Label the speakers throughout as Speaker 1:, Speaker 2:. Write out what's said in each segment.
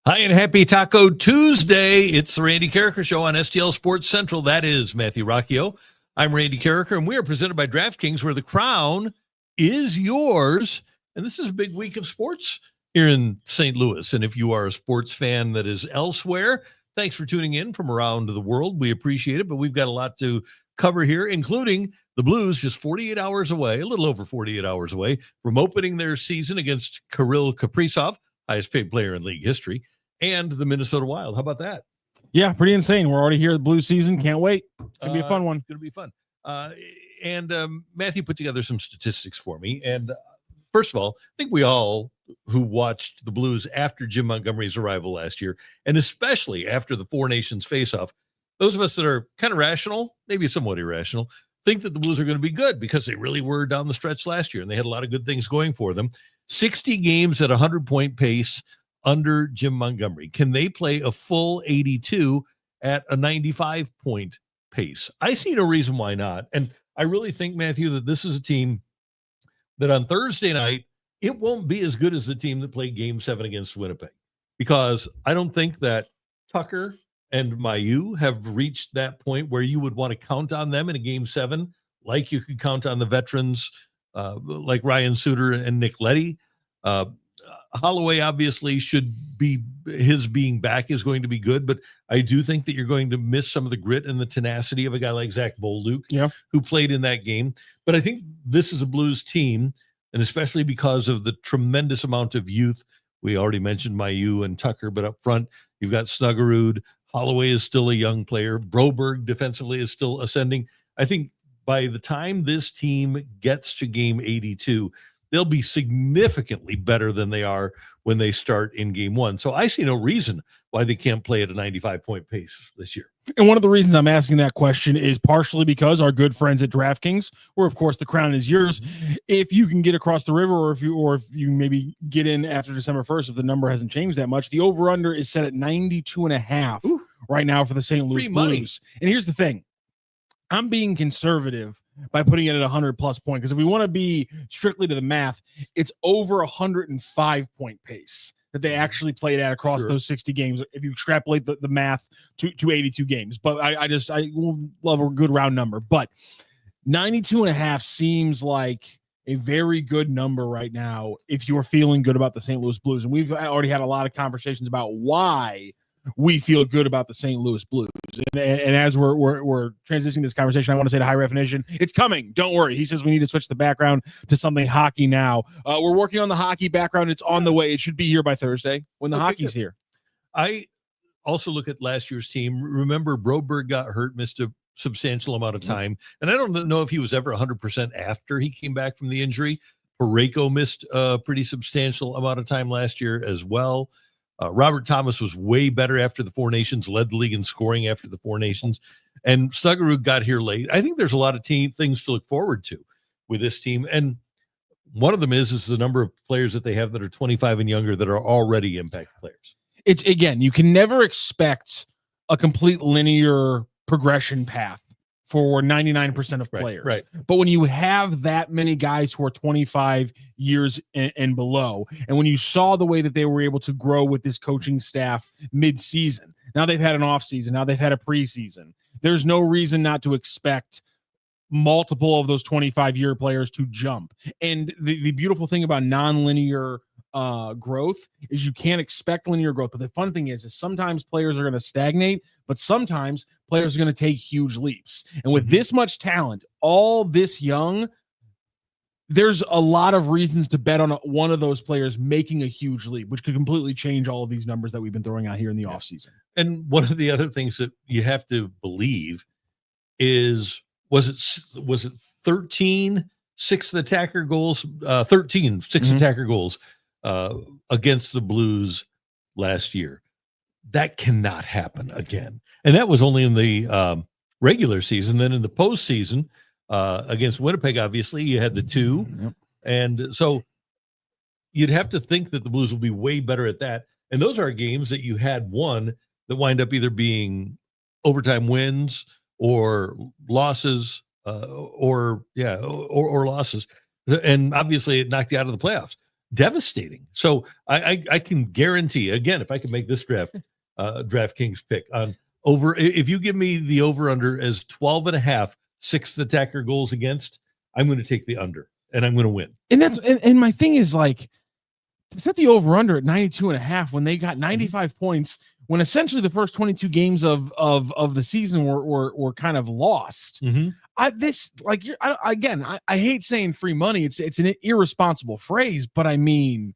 Speaker 1: Hi, and happy Taco Tuesday. It's the Randy Karraker Show on STL Sports Central. That is Matthew Rocchio. I'm Randy Karraker, and we are presented by DraftKings, where the crown is yours. And this is a big week of sports here in St. Louis. And if you are a sports fan that is elsewhere, thanks for tuning in from around the world. We appreciate it, but we've got a lot to cover here, including the Blues just 48 hours away, a little over 48 hours away, from opening their season against Kirill Kaprizov, highest paid player in league history, and the Minnesota Wild. How about that?
Speaker 2: Yeah, pretty insane. We're already here at the Blues season. Can't wait. It's going to be a fun one.
Speaker 1: It's going to be fun. Matthew put together some statistics for me. And first of all, I think we all who watched the Blues after Jim Montgomery's arrival last year, and especially after the Four Nations face-off, those of us that are kind of rational, maybe somewhat irrational, think that the Blues are going to be good because they really were down the stretch last year, and they had a lot of good things going for them. 60 games at 100-point pace under Jim Montgomery. Can they play a full 82 at a 95-point pace? I see no reason why not. And I really think, Matthew, that this is a team that on Thursday night, it won't be as good as the team that played Game 7 against Winnipeg, because I don't think that Tucker and Mizzou have reached that point where you would want to count on them in a Game 7 like you could count on the veterans like Ryan Suter and Nick Leddy. Holloway obviously should be, his being back is going to be good, but I do think that you're going to miss some of the grit and the tenacity of a guy like Zach Bolduc, who played in that game. But I think this is a Blues team, and especially because of the tremendous amount of youth. We already mentioned Mizzou and Tucker, but up front, you've got Snuggerud. Holloway is still a young player. Broberg defensively is still ascending. I think by the time this team gets to Game 82, they'll be significantly better than they are when they start in Game 1. So I see no reason why they can't play at a 95-point pace this year.
Speaker 2: And one of the reasons I'm asking that question is partially because our good friends at DraftKings, where of course the crown is yours, if you can get across the river, or if you maybe get in after December 1st, if the number hasn't changed that much, the over-under is set at 92.5 right now for the St. Louis Blues. And here's the thing. I'm being conservative by putting it at 100-plus point, because if we want to be strictly to the math, it's over 105-point pace that they actually played at across those 60 games, if you extrapolate the math to 82 games. But I love a good round number. But 92.5 seems like a very good number right now if you're feeling good about the St. Louis Blues. And we've already had a lot of conversations about why we feel good about the St. Louis Blues. And as we're transitioning this conversation, I want to say to High Definition, it's coming. Don't worry. He says we need to switch the background to something hockey now. We're working on the hockey background. It's on the way. It should be here by Thursday when the hockey's here.
Speaker 1: I also look at last year's team. Remember, Broberg got hurt, missed a substantial amount of time. And I don't know if he was ever 100% after he came back from the injury. Karraker missed a pretty substantial amount of time last year as well. Robert Thomas was way better after the Four Nations, led the league in scoring after the Four Nations, and Snuggerud got here late. I think there's a lot of things to look forward to with this team, and one of them is the number of players that they have that are 25 and younger that are already impact players.
Speaker 2: It's, again, you can never expect a complete linear progression path for 99% of players.
Speaker 1: Right.
Speaker 2: But when you have that many guys who are 25 years and below, and when you saw the way that they were able to grow with this coaching staff mid-season, now they've had an off-season, now they've had a preseason, there's no reason not to expect multiple of those 25-year players to jump. And the beautiful thing about non-linear growth is you can't expect linear growth. But the fun thing is sometimes players are going to stagnate, but sometimes players are going to take huge leaps. And with this much talent, all this young, there's a lot of reasons to bet on one of those players making a huge leap, which could completely change all of these numbers that we've been throwing out here in the offseason.
Speaker 1: And one of the other things that you have to believe is, was it 13 sixth attacker goals, 13 sixth attacker goals against the Blues last year? That cannot happen again. And that was only in the regular season. Then in the postseason against Winnipeg, obviously, you had the 2.
Speaker 2: Yep.
Speaker 1: And so you'd have to think that the Blues will be way better at that. And those are games that you had won that wind up either being overtime wins or losses, or losses. And obviously it knocked you out of the playoffs. devastating. So I can guarantee, again, if I can make this DraftKings pick on over, if you give me the over under as 12.5 sixth attacker goals against, I'm going to take the under and I'm going to win.
Speaker 2: And that's and my thing is like, set the over under at 92.5 when they got 95 points, when essentially the first 22 games of the season were kind of lost. I hate saying free money. It's an irresponsible phrase, but I mean,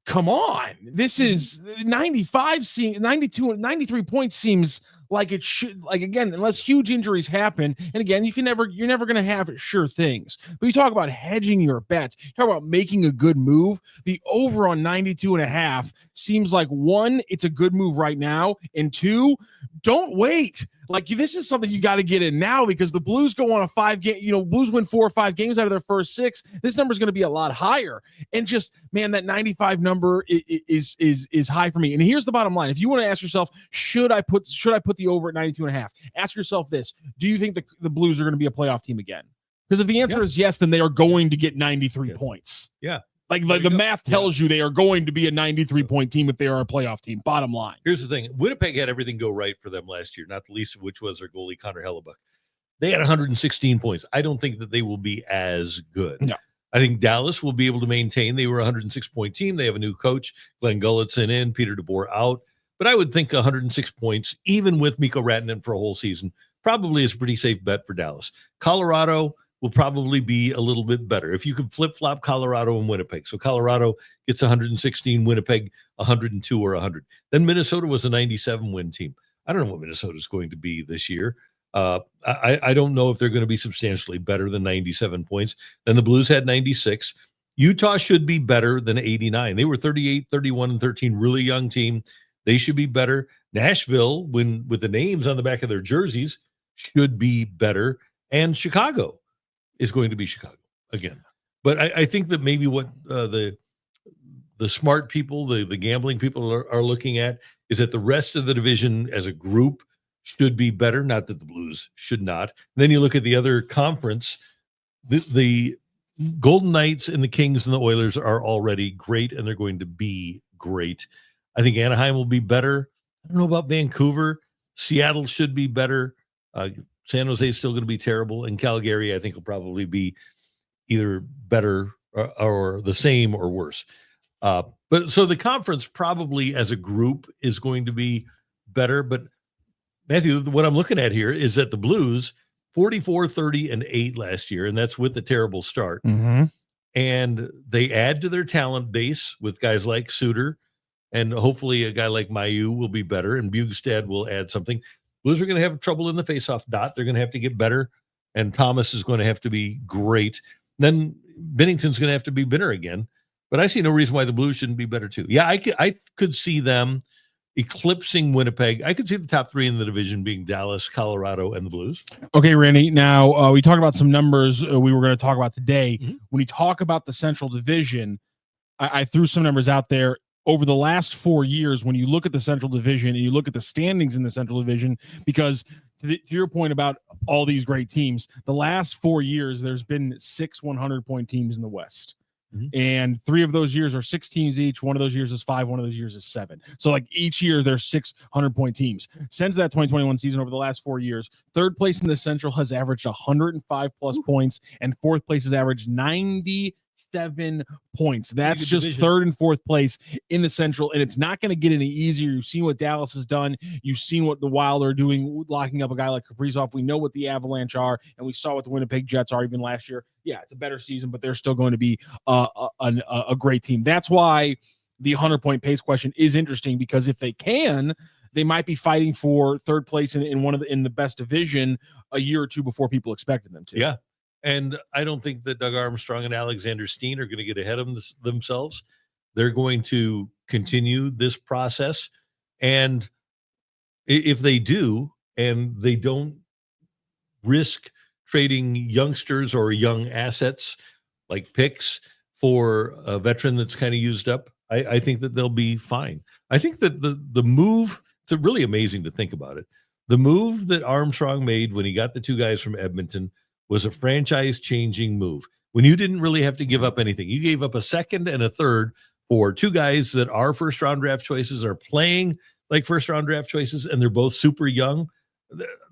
Speaker 2: come on. This is 93 points seems like it should, like, again, unless huge injuries happen. And again, you're never going to have sure things, but you talk about hedging your bets, you talk about making a good move. The over on 92.5 seems like, one, it's a good move right now. And two, don't wait. Like, this is something you got to get in now, because the Blues go on a 5-game, Blues win 4 or 5 games out of their first 6. This number is going to be a lot higher. And just, man, that 95 number is high for me. And here's the bottom line. If you want to ask yourself, should I put the over at 92.5? Ask yourself this: do you think the Blues are going to be a playoff team again? Because if the answer is yes, then they are going to get 93 points.
Speaker 1: Yeah.
Speaker 2: Like the math tells you they are going to be a 93-point team if they are a playoff team. Bottom line.
Speaker 1: Here's the thing. Winnipeg had everything go right for them last year, not the least of which was their goalie, Connor Hellebuck. They had 116 points. I don't think that they will be as good.
Speaker 2: No.
Speaker 1: I think Dallas will be able to maintain. They were a 106-point team. They have a new coach, Glenn Gulletson in, Peter DeBoer out. But I would think 106 points, even with Mikko Rantanen for a whole season, probably is a pretty safe bet for Dallas. Colorado will probably be a little bit better if you could flip-flop Colorado and Winnipeg. So Colorado gets 116, Winnipeg 102 or 100. Then Minnesota was a 97-win team. I don't know what Minnesota is going to be this year. I don't know if they're going to be substantially better than 97 points. Then the Blues had 96. Utah should be better than 89. They were 38, 31, and 13, really young team. They should be better. Nashville, with the names on the back of their jerseys, should be better. And Chicago is going to be Chicago again. But I think that maybe what the smart people, the gambling people are looking at is that the rest of the division as a group should be better. Not that the Blues should not. And then you look at the other conference, the Golden Knights and the Kings and the Oilers are already great, and they're going to be great. I think Anaheim will be better. I don't know about Vancouver. Seattle should be better. San Jose is still going to be terrible. And Calgary, I think, will probably be either better or the same or worse. But so the conference probably as a group is going to be better. But Matthew, what I'm looking at here is that the Blues 44, 30, and 8 last year, and that's with the terrible start.
Speaker 2: Mm-hmm.
Speaker 1: And they add to their talent base with guys like Suter, and hopefully a guy like Mailloux will be better, and Bjugstad will add something. Blues are going to have trouble in the faceoff dot. They're going to have to get better, and Thomas is going to have to be great. Then Binnington's going to have to be better again. But I see no reason why the Blues shouldn't be better too. Yeah, I could see them eclipsing Winnipeg. I could see the top 3 in the division being Dallas, Colorado, and the Blues.
Speaker 2: Okay, Randy. Now, we talked about some numbers we were going to talk about today. Mm-hmm. When we talk about the Central Division, I threw some numbers out there. Over the last 4 years, when you look at the Central Division and you look at the standings in the Central Division, because to your point about all these great teams, the last 4 years, there's been 6 100-point teams in the West. Mm-hmm. And 3 of those years are 6 teams each. 1 of those years is 5. 1 of those years is 7. So like each year there's 6 100-point teams. Since that 2021 season, over the last 4 years, third place in the Central has averaged 105 plus points, and fourth place has averaged 97 points. That's just division. Third and fourth place in the Central, and it's not going to get any easier. You've seen what Dallas has done. You've seen what the Wild are doing, locking up a guy like Kaprizov. We know what the Avalanche are, and we saw what the Winnipeg Jets are even last year. Yeah, it's a better season, but they're still going to be a great team. That's why the 100-point pace question is interesting, because if they can, they might be fighting for third place in the best division a year or two before people expected them to.
Speaker 1: Yeah. And I don't think that Doug Armstrong and Alexander Steen are going to get ahead of themselves. They're going to continue this process. And if they do, and they don't risk trading youngsters or young assets like picks for a veteran that's kind of used up, I think that they'll be fine. I think that the move, it's really amazing to think about it. The move that Armstrong made when he got the 2 guys from Edmonton was a franchise-changing move. when you didn't really have to give up anything. You gave up a second and a third for two guys that are first-round draft choices, are playing like first-round draft choices, and they're both super young.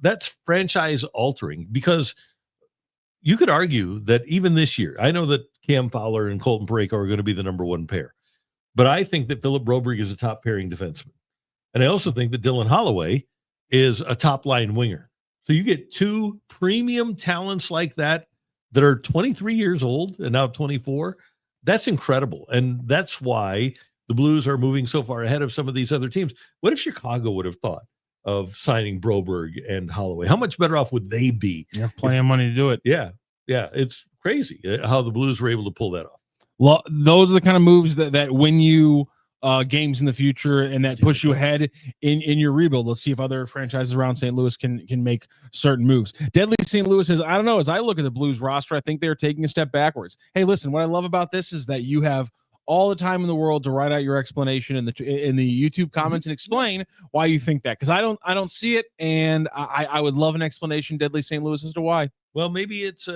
Speaker 1: That's franchise-altering, because you could argue that even this year, I know that Cam Fowler and Colton Parayko are going to be the number one pair, but I think that Philip Broberg is a top pairing defenseman. And I also think that Dylan Holloway is a top-line winger. So you get two premium talents like that are 23 years old and now 24. That's incredible. And that's why the Blues are moving so far ahead of some of these other teams. What if Chicago would have thought of signing Broberg and Holloway? How much better off would they be?
Speaker 2: You have plenty of money to do it.
Speaker 1: Yeah. It's crazy how the Blues were able to pull that off.
Speaker 2: Well, those are the kind of moves that win you games in the future and that push you ahead in your rebuild. Let's see if other franchises around St. Louis can make certain moves. Deadly St. Louis says, I don't know. As I look at the Blues roster, I think they're taking a step backwards. Hey, listen, what I love about this is that you have all the time in the world to write out your explanation in the YouTube comments and explain why you think that. Because I don't see it, and I would love an explanation, Deadly St. Louis, as to why.
Speaker 1: Well, maybe it's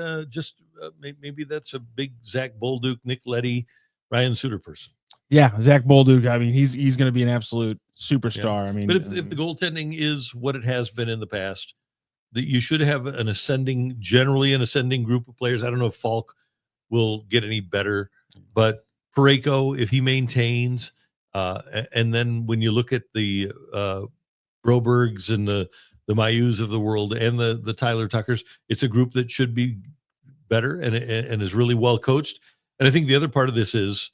Speaker 1: maybe that's a big Zach Bolduc, Nick Leddy, Ryan Suter person.
Speaker 2: Yeah, Zach Bolduc. I mean, he's going to be an absolute superstar. Yeah. I mean,
Speaker 1: but if the goaltending is what it has been in the past, that you should have generally an ascending group of players. I don't know if Falk will get any better, but Parayko, if he maintains, and then when you look at the Brobergs and the Mayus of the world and the Tyler Tuckers, it's a group that should be better and is really well coached. And I think the other part of this is,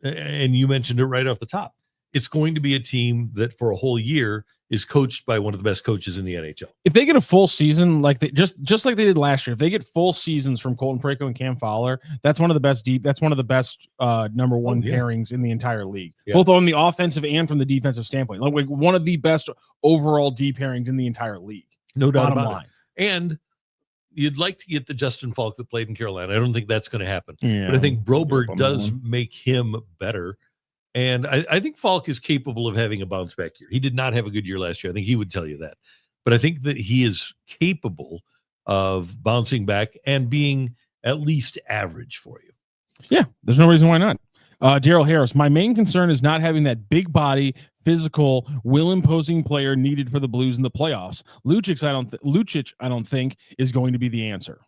Speaker 1: and you mentioned it right off the top, it's going to be a team that for a whole year is coached by one of the best coaches in the NHL.
Speaker 2: If they get a full season, like just like they did last year, if they get full seasons from Colton Parayko and Cam Fowler, that's one of the best number one pairings in the entire league, both on the offensive and from the defensive standpoint. Like one of the best overall D pairings in the entire league.
Speaker 1: No doubt about it. And you'd like to get the Justin Falk that played in Carolina. I don't think that's going to happen. Yeah, but I think Broberg does make him better. And I think Falk is capable of having a bounce back year. He did not have a good year last year. I think he would tell you that. But I think that he is capable of bouncing back and being at least average for you.
Speaker 2: Yeah, there's no reason why not. Daryl Harris, my main concern is not having that big body, physical, will-imposing player needed for the Blues in the playoffs. Lucic, I don't think, is going to be the answer.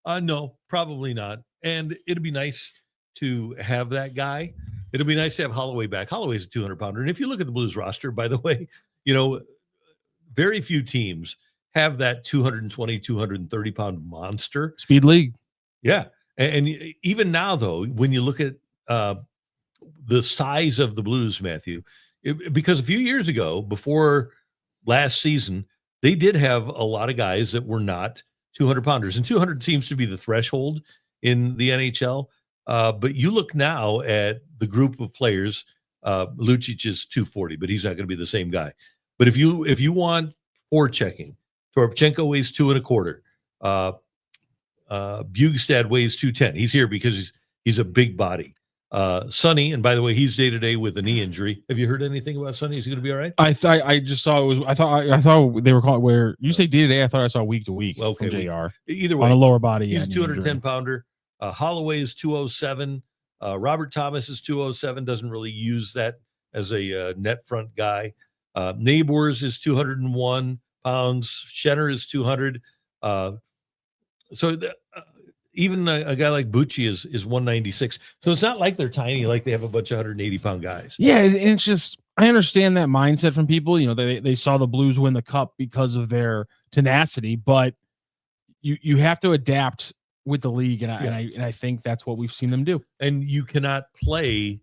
Speaker 1: No, probably not. And it'd be nice to have that guy. It'll be nice to have Holloway back. Holloway's a 200-pounder. And if you look at the Blues roster, by the way, very few teams have that 220, 230-pound monster.
Speaker 2: Speed league.
Speaker 1: Yeah. And even now, though, when you look at the size of the Blues, Matthew, because a few years ago, before last season, they did have a lot of guys that were not 200-pounders. And 200 seems to be the threshold in the NHL. But you look now at the group of players, Lucic is 240, but he's not going to be the same guy. But if you want forechecking, Toropchenko weighs 2.25. Bugstad weighs 210. He's here because he's a big body. Sonny, and by the way, he's day-to-day with a knee injury. Have you heard anything about Sonny? Is he going to be all right?
Speaker 2: I just saw it was. I thought they were calling where you say day-to-day. I thought I saw week to week.
Speaker 1: Okay,
Speaker 2: from JR.
Speaker 1: Either way,
Speaker 2: on a lower body.
Speaker 1: He's a 210-pounder. Holloway is 207. Robert Thomas is 207. Doesn't really use that as a net front guy. Neighbors is 201 pounds. Schenner is 200. Even a guy like Bucci is 196. So it's not like they're tiny, like they have a bunch of 180-pound guys.
Speaker 2: Yeah, and it's just, I understand that mindset from people. They saw the Blues win the cup because of their tenacity, but you have to adapt with the league, and I think that's what we've seen them do.
Speaker 1: And you cannot play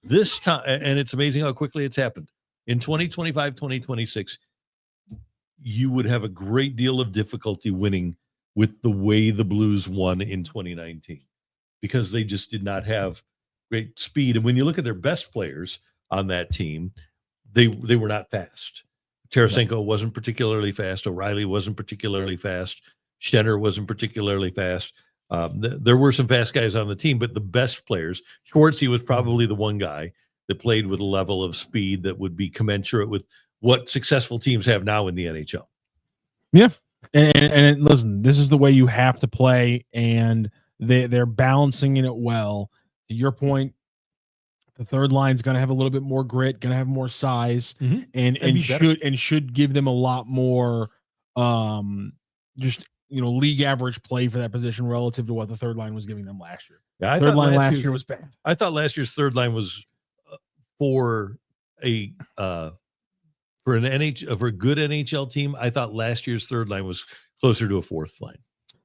Speaker 1: this time, and it's amazing how quickly it's happened. In 2025, 2026, you would have a great deal of difficulty winning with the way the Blues won in 2019 because they just did not have great speed. And when you look at their best players on that team, they were not fast. Tarasenko wasn't particularly fast. O'Reilly wasn't particularly fast. Schenner wasn't particularly fast. There were some fast guys on the team, but the best players, Schwartzy was probably the one guy that played with a level of speed that would be commensurate with what successful teams have now in the NHL.
Speaker 2: Yeah. And listen, this is the way you have to play, and they're balancing it well. To your point, the third line's going to have a little bit more grit, going to have more size, and should give them a lot more, just league average play for that position relative to what the third line was giving them last year.
Speaker 1: Yeah,
Speaker 2: third line last year was bad.
Speaker 1: I thought last year's third line was for a for a good NHL team. I thought last year's third line was closer to a fourth line.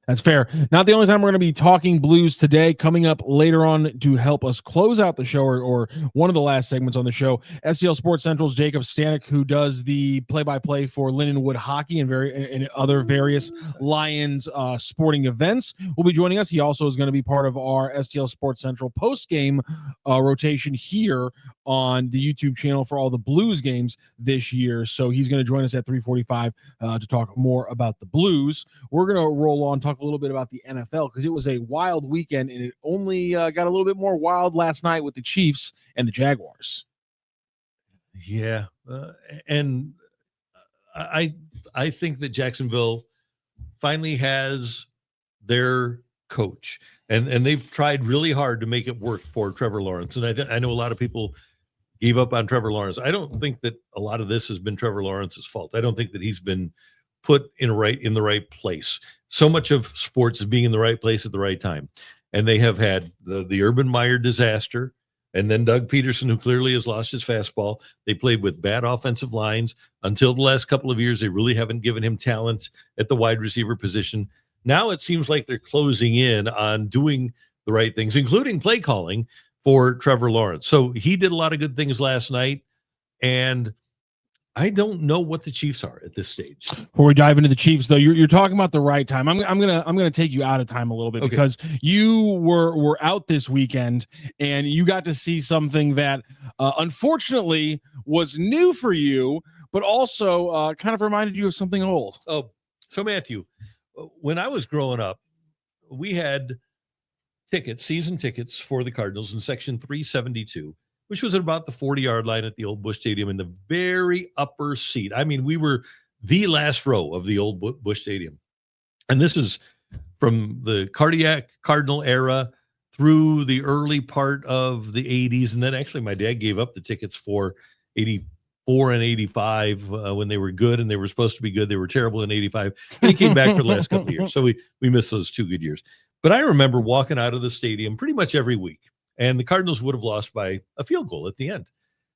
Speaker 2: That's fair. Not the only time we're going to be talking Blues today. Coming up later on to help us close out the show, or one of the last segments on the show, STL Sports Central's Jacob Stanoch, who does the play-by-play for Lindenwood Hockey and other various Lions sporting events, will be joining us. He also is going to be part of our STL Sports Central post-game rotation here on the YouTube channel for all the Blues games this year. So he's going to join us at 3:45 to talk more about the Blues. We're going to roll on, talk a little bit about the NFL, because it was a wild weekend, and it only got a little bit more wild last night with the Chiefs and the Jaguars.
Speaker 1: Yeah, and I think that Jacksonville finally has their coach, and they've tried really hard to make it work for Trevor Lawrence. And I know a lot of people gave up on Trevor Lawrence. I don't think that a lot of this has been Trevor Lawrence's fault. I don't think that he's been put in the right place. So much of sports is being in the right place at the right time. And they have had the Urban Meyer disaster, and then Doug Peterson, who clearly has lost his fastball. They played with bad offensive lines. Until the last couple of years, they really haven't given him talent at the wide receiver position. Now it seems like they're closing in on doing the right things, including play calling for Trevor Lawrence. So he did a lot of good things last night, and I don't know what the Chiefs are at this stage.
Speaker 2: Before we dive into the Chiefs, though, you're talking about the right time. I'm gonna take you out of time a little bit, because you were out this weekend and you got to see something that unfortunately was new for you, but also kind of reminded you of something old.
Speaker 1: Oh, so Matthew, when I was growing up, we had season tickets for the Cardinals in section 372, which was at about the 40-yard line at the old Busch Stadium in the very upper seat. I mean, we were the last row of the old Busch Stadium. And this is from the cardiac Cardinal era through the early part of the 80s. And then actually my dad gave up the tickets for 84 and 85 when they were good, and they were supposed to be good. They were terrible in 85. And he came back for the last couple of years. So we missed those 2 good years. But I remember walking out of the stadium pretty much every week, and the Cardinals would have lost by a field goal at the end.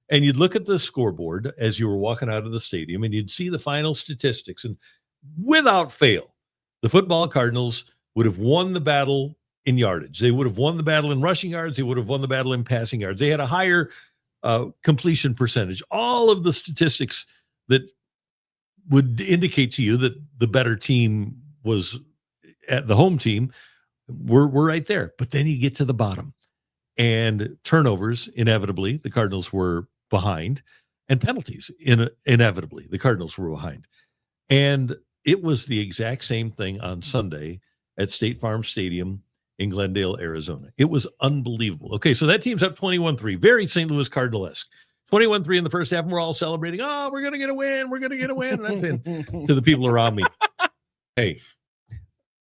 Speaker 1: And you'd look at the scoreboard as you were walking out of the stadium, and you'd see the final statistics. And without fail, the football Cardinals would have won the battle in yardage. They would have won the battle in rushing yards. They would have won the battle in passing yards. They had a higher completion percentage. All of the statistics that would indicate to you that the better team was at the home team were right there. But then you get to the bottom, and turnovers, inevitably, the Cardinals were behind, and penalties, inevitably, the Cardinals were behind. And it was the exact same thing on Sunday at State Farm Stadium in Glendale, Arizona. It was unbelievable. Okay, so that team's up 21-3, very St. Louis Cardinal-esque. 21-3 in the first half, and we're all celebrating. Oh, we're going to get a win. We're going to get a win. And I'm saying to the people around me, hey,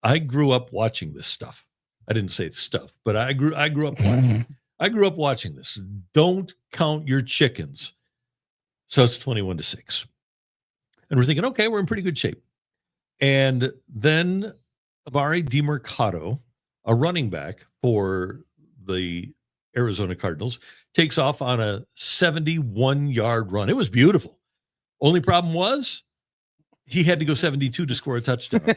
Speaker 1: I grew up watching this stuff. I didn't say stuff, but I grew up watching. I grew up watching this. Don't count your chickens. So it's 21-6. And we're thinking, okay, we're in pretty good shape. And then Amari DiMercato, a running back for the Arizona Cardinals, takes off on a 71-yard run. It was beautiful. Only problem was he had to go 72 to score a touchdown.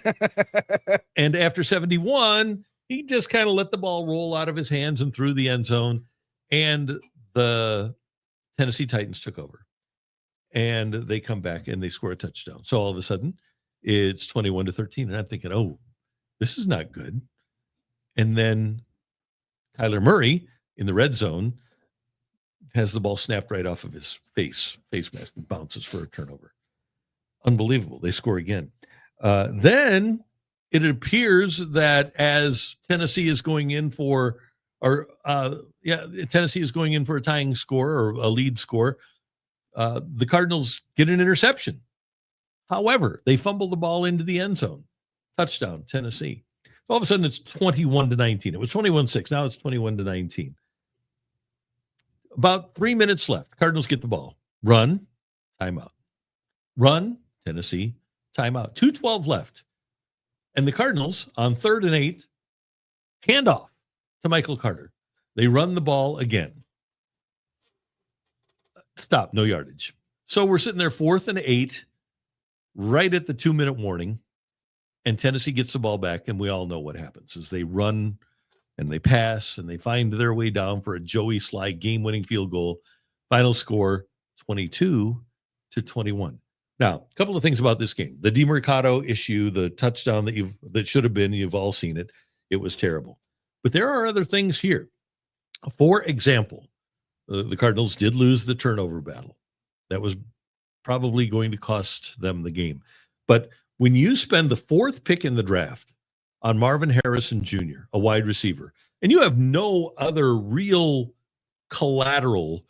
Speaker 1: And after 71, he just kind of let the ball roll out of his hands and through the end zone. And the Tennessee Titans took over. And they come back and they score a touchdown. So all of a sudden, it's 21-13. And I'm thinking, oh, this is not good. And then Kyler Murray in the red zone has the ball snapped right off of his face mask, and bounces for a turnover. Unbelievable. They score again. Then it appears that as Tennessee is going in for, Tennessee is going in for a tying score or a lead score, the Cardinals get an interception However, they fumbled the ball into the end zone. Touchdown, Tennessee. All of a sudden, it's 21-19. It was 21-6. Now it's 21-19. About 3 minutes left. Cardinals get the ball. Run, timeout. Run, Tennessee, timeout. 2:12 left. And the Cardinals, on 3rd and 8, hand off to Michael Carter. They run the ball again. Stop, no yardage. So we're sitting there 4th and 8, right at the 2-minute warning. And Tennessee gets the ball back, and we all know what happens is they run and they pass and they find their way down for a Joey Slye game-winning field goal. Final score, 22-21. Now, a couple of things about this game. The DeMercado issue, the touchdown that should have been, you've all seen it. It was terrible. But there are other things here. For example, the Cardinals did lose the turnover battle. That was probably going to cost them the game. But when you spend the 4th pick in the draft on Marvin Harrison Jr., a wide receiver, and you have no other real collateral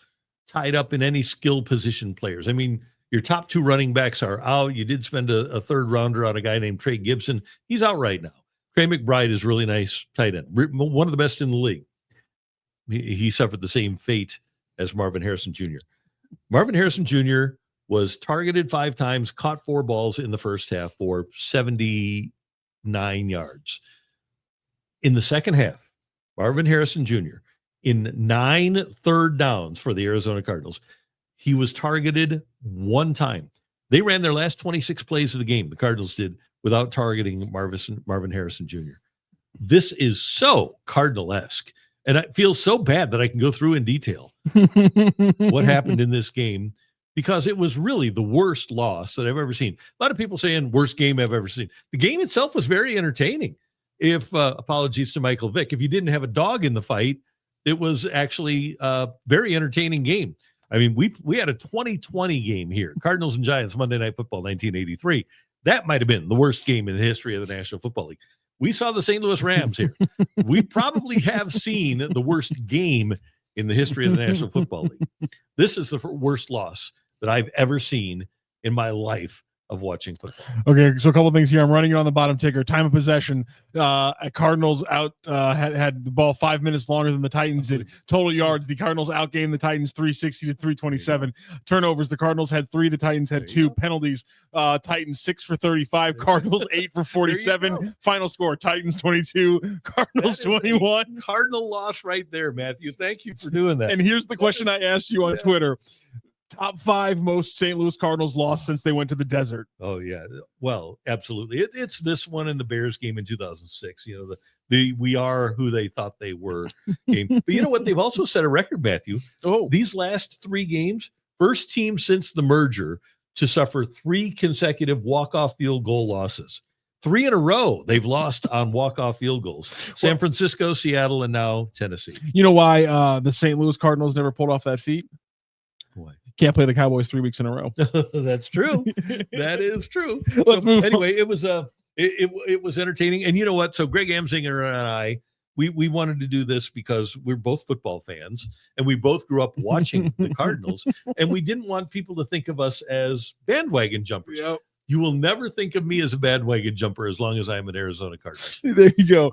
Speaker 1: tied up in any skill position players. I mean, your top 2 running backs are out. You did spend a 3rd rounder on a guy named Trey Gibson. He's out right now. Trey McBride is really nice tight end, one of the best in the league. He suffered the same fate as Marvin Harrison Jr. Marvin Harrison Jr. was targeted 5 times, caught 4 balls in the first half for 79 yards. In the second half, Marvin Harrison Jr., in 9 third downs for the Arizona Cardinals, he was targeted 1 time. They ran their last 26 plays of the game, the Cardinals did, without targeting Marvin Harrison Jr. This is so Cardinal-esque. And it feels so bad that I can go through in detail what happened in this game, because it was really the worst loss that I've ever seen. A lot of people saying worst game I've ever seen. The game itself was very entertaining. If apologies to Michael Vick, if you didn't have a dog in the fight, it was actually a very entertaining game. I mean, we had a 2020 game here, Cardinals and Giants, Monday Night Football, 1983. That might have been the worst game in the history of the National Football League. We saw the St. Louis Rams here. We probably have seen the worst game in the history of the National Football League. This is the worst loss that I've ever seen in my life of watching football.
Speaker 2: Okay, so a couple of things here. I'm running it on the bottom ticker. Time of possession. Cardinals had the ball 5 minutes longer than the Titans did. Total yards, the Cardinals outgained the Titans 360-327. Turnovers, the Cardinals had 3, the Titans had 2. Penalties, Titans 6 for 35, Cardinals 8 for 47. Final score, Titans 22, Cardinals 21.
Speaker 1: Cardinal loss right there, Matthew. Thank you for doing that.
Speaker 2: And here's the question I asked you on Twitter. Top 5 most St. Louis Cardinals lost since they went to the desert.
Speaker 1: Oh, yeah. Well, absolutely. It's this one in the Bears game in 2006. You know, the we are who they thought they were game. But you know what? They've also set a record, Matthew. Oh, these last 3 games, first team since the merger to suffer 3 consecutive walk-off field goal losses. 3 in a row they've lost on walk-off field goals. San Francisco, Seattle, and now Tennessee.
Speaker 2: You know why the St. Louis Cardinals never pulled off that feat?
Speaker 1: Why?
Speaker 2: Can't play the Cowboys 3 weeks in a row.
Speaker 1: That's true. That is true.
Speaker 2: Let's move
Speaker 1: anyway, on. It was it was entertaining. And you know what? So Greg Amsinger and I, we wanted to do this because we're both football fans and we both grew up watching the Cardinals, and we didn't want people to think of us as bandwagon jumpers. Yep. You will never think of me as a bandwagon jumper as long as I'm an Arizona Cardinals.
Speaker 2: There you go.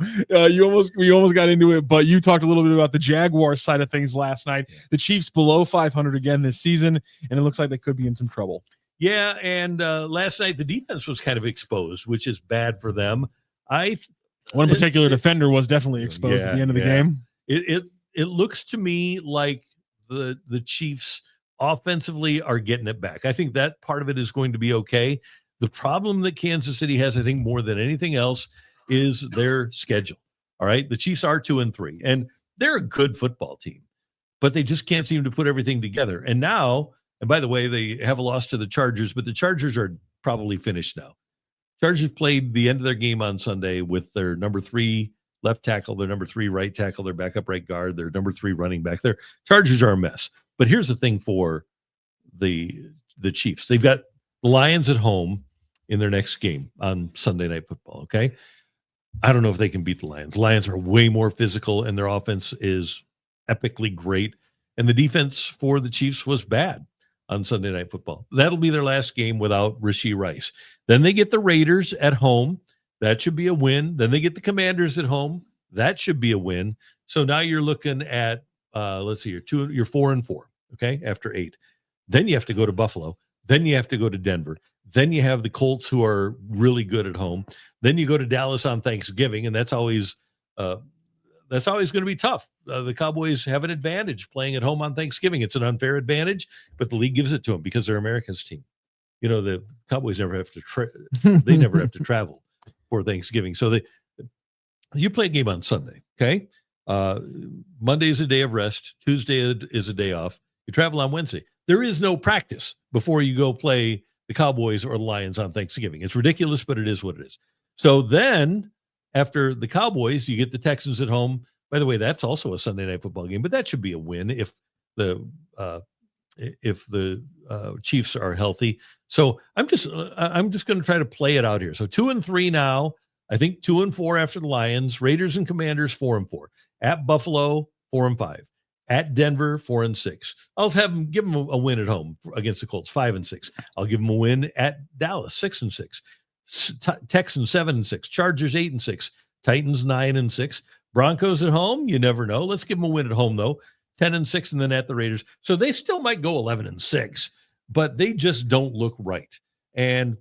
Speaker 2: We almost got into it, but you talked a little bit about the Jaguars side of things last night. The Chiefs below 500 again this season, and it looks like they could be in some trouble.
Speaker 1: Yeah, and last night the defense was kind of exposed, which is bad for them.
Speaker 2: One particular defender was definitely exposed at the end of the game.
Speaker 1: It looks to me like the Chiefs offensively are getting it back. I think that part of it is going to be okay. The problem that Kansas City has, I think, more than anything else, is their schedule. All right. The Chiefs are 2-3, and they're a good football team, but they just can't seem to put everything together. And now, and by the way, they have a loss to the Chargers, but the Chargers are probably finished now. Chargers played the end of their game on Sunday with their number 3 left tackle, their number 3 right tackle, their backup right guard, their number 3 running back. Their Chargers are a mess. But here's the thing for the Chiefs. They've got the Lions at home in their next game on Sunday Night Football, okay? I don't know if they can beat the Lions. Lions are way more physical, and their offense is epically great. And the defense for the Chiefs was bad on Sunday Night Football. That'll be their last game without Rashee Rice. Then they get the Raiders at home. That should be a win. Then they get the Commanders at home. That should be a win. So now you're looking at, let's see, you're 4-4, okay, after 8. Then you have to go to Buffalo. Then you have to go to Denver. Then you have the Colts, who are really good at home. Then you go to Dallas on Thanksgiving, and that's always going to be tough. The Cowboys have an advantage playing at home on Thanksgiving. It's an unfair advantage, but the league gives it to them because they're America's team. You know, the Cowboys never have to they never have to travel for Thanksgiving. So you play a game on Sunday, okay? Monday is a day of rest. Tuesday is a day off. You travel on Wednesday. There is no practice before you go play the Cowboys or the Lions on Thanksgiving. It's ridiculous, but it is what it is. So then after the Cowboys, you get the Texans at home. By the way, that's also a Sunday Night Football game, but that should be a win if the Chiefs are healthy. So I'm just going to try to play it out here. So 2-3 now. I think 2-4 after the Lions. Raiders and Commanders 4-4. At Buffalo 4-5. At Denver 4-6. I'll give them a win at home against the Colts 5-6. I'll give them a win at Dallas 6-6. Texans 7-6. Chargers 8-6. Titans 9-6. Broncos at home, you never know. Let's give them a win at home though. 10-6, and then at the Raiders. So they still might go 11-6, but they just don't look right. And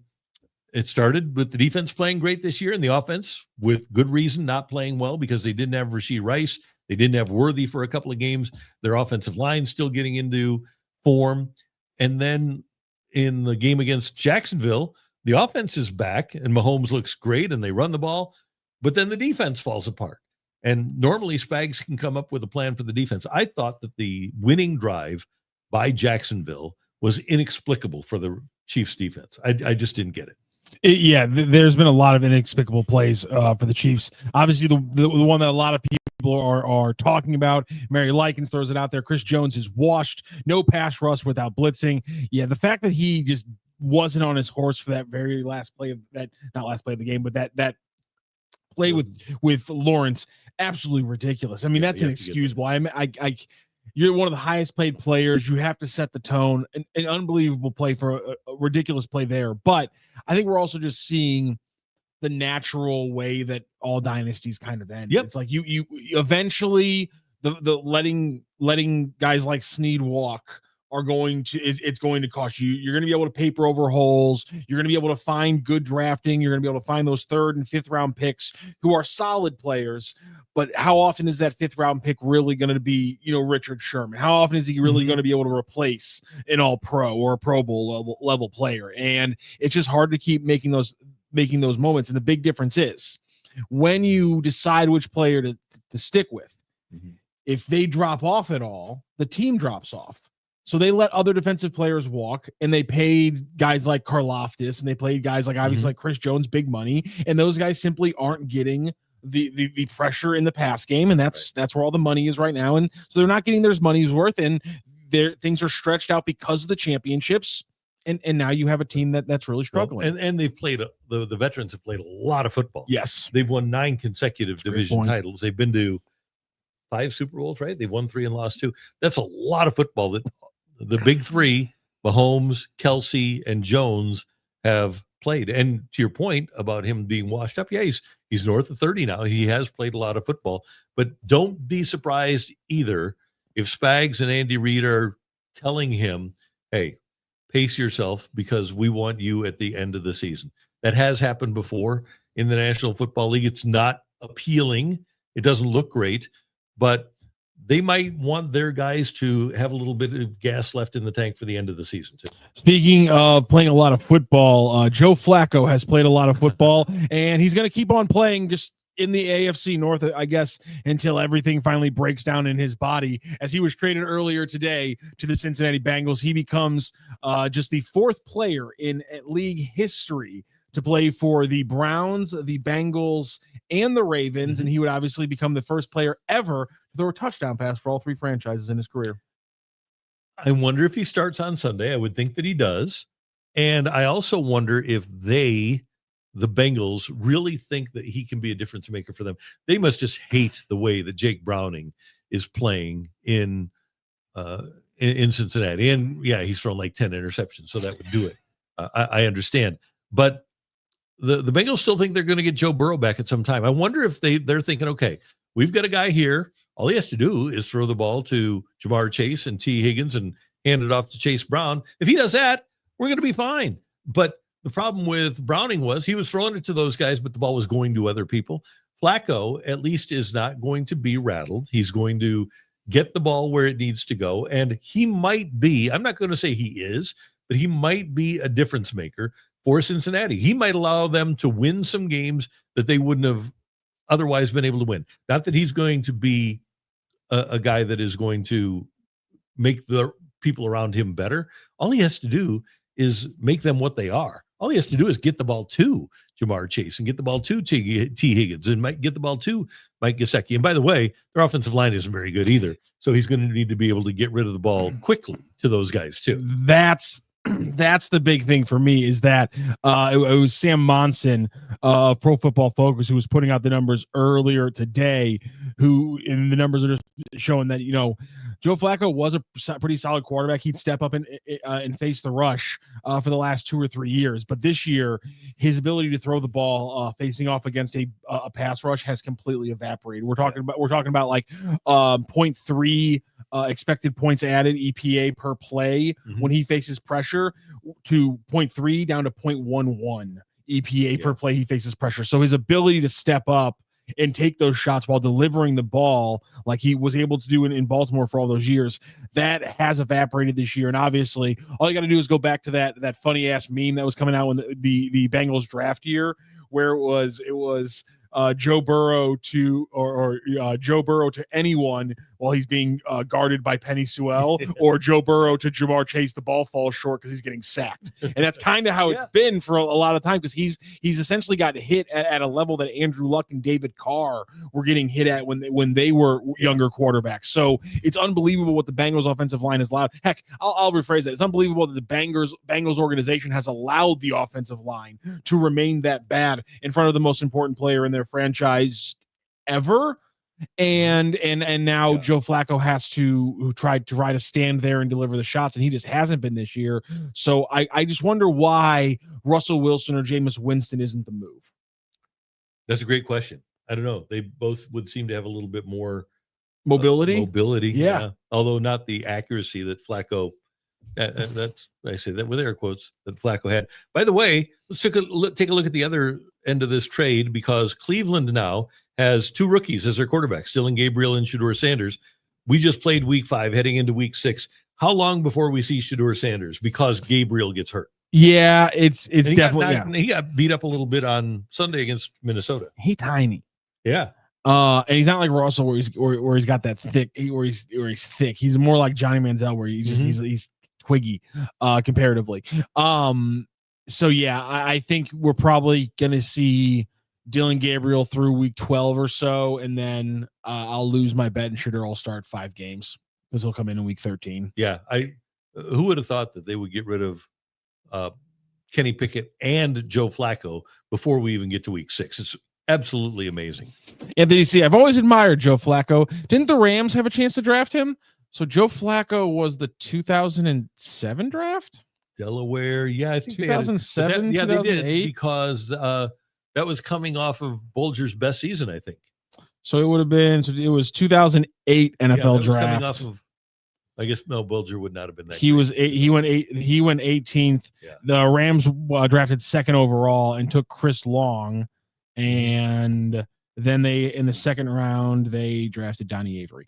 Speaker 1: it started with the defense playing great this year and the offense with good reason not playing well because they didn't have Rashee Rice. They didn't have Worthy for a couple of games. Their offensive line still getting into form. And then in the game against Jacksonville, the offense is back and Mahomes looks great and they run the ball, but then the defense falls apart. And normally Spags can come up with a plan for the defense. I thought that the winning drive by Jacksonville was inexplicable for the Chiefs defense. I just didn't get it.
Speaker 2: There's been a lot of inexplicable plays for the Chiefs. Obviously, the one that a lot of people are talking about, Mary Likens throws it out there. Chris Jones is washed. No pass rush without blitzing. Yeah, the fact that he just wasn't on his horse for that very last play of that, not last play of the game, but that play with Lawrence, absolutely ridiculous. I mean, that's inexcusable. You're one of the highest paid players. You have to set the tone. An unbelievable play for a ridiculous play there. But I think we're also just seeing the natural way that all dynasties kind of end. Yep. It's like you eventually the letting guys like Snead walk are going to it's going to cost you. You're going to be able to paper over holes. You're going to be able to find good drafting. You're going to be able to find those 3rd and 5th round picks who are solid players. But how often is that 5th round pick really going to be, Richard Sherman? How often is he really going to be able to replace an All-Pro or a Pro Bowl level player? And it's just hard to keep making those moments. And the big difference is when you decide which player to stick with, if they drop off at all, the team drops off. So they let other defensive players walk, and they paid guys like Karlaftis, and they played guys like obviously like Chris Jones big money, and those guys simply aren't getting the pressure in the pass game, and that's where all the money is right now. And so they're not getting their money's worth, and their things are stretched out because of the championships. And now you have a team that's really struggling.
Speaker 1: And they've played the veterans have played a lot of football.
Speaker 2: Yes,
Speaker 1: they've won 9 consecutive division titles. They've been to 5 Super Bowls, right? They've won 3 and lost 2. That's a lot of football that the big 3, Mahomes, Kelsey, and Jones, have played. And to your point about him being washed up, he's north of 30 now. He has played a lot of football. But don't be surprised either if Spags and Andy Reid are telling him, hey, pace yourself because we want you at the end of the season. That has happened before in the National Football League. It's not appealing. It doesn't look great, but they might want their guys to have a little bit of gas left in the tank for the end of the season, too.
Speaker 2: Speaking of playing a lot of football, Joe Flacco has played a lot of football, and he's going to keep on playing just in the AFC North, I guess, until everything finally breaks down in his body. As he was traded earlier today to the Cincinnati Bengals, he becomes just the 4th player in league history to play for the Browns, the Bengals, and the Ravens, and he would obviously become the first player ever to throw a touchdown pass for all 3 franchises in his career.
Speaker 1: I wonder if he starts on Sunday. I would think that he does. And I also wonder if the Bengals, really think that he can be a difference maker for them. They must just hate the way that Jake Browning is playing in in Cincinnati. And yeah, he's thrown like 10 interceptions, so that would do it. I understand. But the Bengals still think they're going to get Joe Burrow back at some time. I wonder if they're thinking, okay, we've got a guy here. All he has to do is throw the ball to Jamar Chase and T. Higgins and hand it off to Chase Brown. If he does that, we're going to be fine. But the problem with Browning was he was throwing it to those guys, but the ball was going to other people. Flacco, at least, is not going to be rattled. He's going to get the ball where it needs to go. And he might be, I'm not going to say he is, but he might be a difference maker for Cincinnati. He might allow them to win some games that they wouldn't have otherwise been able to win. Not that he's going to be a guy that is going to make the people around him better. All he has to do is make them what they are. All he has to do is get the ball to Jamar Chase and get the ball to T. Higgins and might get the ball to Mike Gesicki. And by the way, their offensive line isn't very good either. So he's going to need to be able to get rid of the ball quickly to those guys too.
Speaker 2: That's the big thing for me is that it was Sam Monson of Pro Football Focus who was putting out the numbers earlier today, and the numbers are just showing that, Joe Flacco was a pretty solid quarterback. He'd step up and face the rush for the last 2 or 3 years. But this year, his ability to throw the ball facing off against a pass rush has completely evaporated. We're talking about like 0.3 expected points added EPA per play when he faces pressure to 0.3 down to 0.11 EPA per play he faces pressure. So his ability to step up and take those shots while delivering the ball like he was able to do in Baltimore for all those years, that has evaporated this year. And obviously all you got to do is go back to that funny ass meme that was coming out when the Bengals draft year, where it was Joe Burrow to Joe Burrow to anyone while he's being guarded by Penny Sewell, or Joe Burrow to Jamar Chase, the ball falls short because he's getting sacked. And that's kind of how it's been for a lot of time, because he's essentially got hit at a level that Andrew Luck and David Carr were getting hit at when they were younger quarterbacks. So it's unbelievable what the Bengals offensive line has allowed. Heck, I'll rephrase that. It's unbelievable that the Bengals organization has allowed the offensive line to remain that bad in front of the most important player in their franchise ever. And now Joe Flacco has to try to stand there and deliver the shots, and he just hasn't been this year. So I just wonder why Russell Wilson or Jameis Winston isn't the move.
Speaker 1: That's a great question. I don't know. They both would seem to have a little bit more
Speaker 2: mobility.
Speaker 1: Yeah. Although not the accuracy that Flacco. That's, I say that with air quotes, that Flacco had. By the way, let's take a look at the other end of this trade, because Cleveland now has 2 rookies as their quarterbacks, Dylan Gabriel and Shedeur Sanders. We just played week 5 heading into week 6. How long before we see Shedeur Sanders? Because Gabriel gets hurt.
Speaker 2: Yeah, it's definitely.
Speaker 1: He got beat up a little bit on Sunday against Minnesota.
Speaker 2: He's tiny.
Speaker 1: Yeah.
Speaker 2: And he's not like Russell where he's got that thick, where he's thick. He's more like Johnny Manziel, where he's twiggy comparatively. So yeah, I think we're probably gonna see Dylan Gabriel through week 12 or so, and then I'll lose my bet and Shedeur will start 5 games because he'll come in week 13.
Speaker 1: Yeah, who would have thought that they would get rid of Kenny Pickett and Joe Flacco before we even get to week 6? It's absolutely amazing.
Speaker 2: Anthony C, I've always admired Joe Flacco. Didn't the Rams have a chance to draft him? So Joe Flacco was the 2007 draft?
Speaker 1: Delaware, yeah, I think
Speaker 2: 2007,
Speaker 1: they did, because that was coming off of Bolger's best season, I think.
Speaker 2: So it would have been. So it was 2008 NFL draft. Coming off of,
Speaker 1: I guess no, Bolger would not have been that.
Speaker 2: He was he went 18th. Yeah. The Rams drafted 2nd overall and took Chris Long, and then they in the 2nd round they drafted Donnie Avery.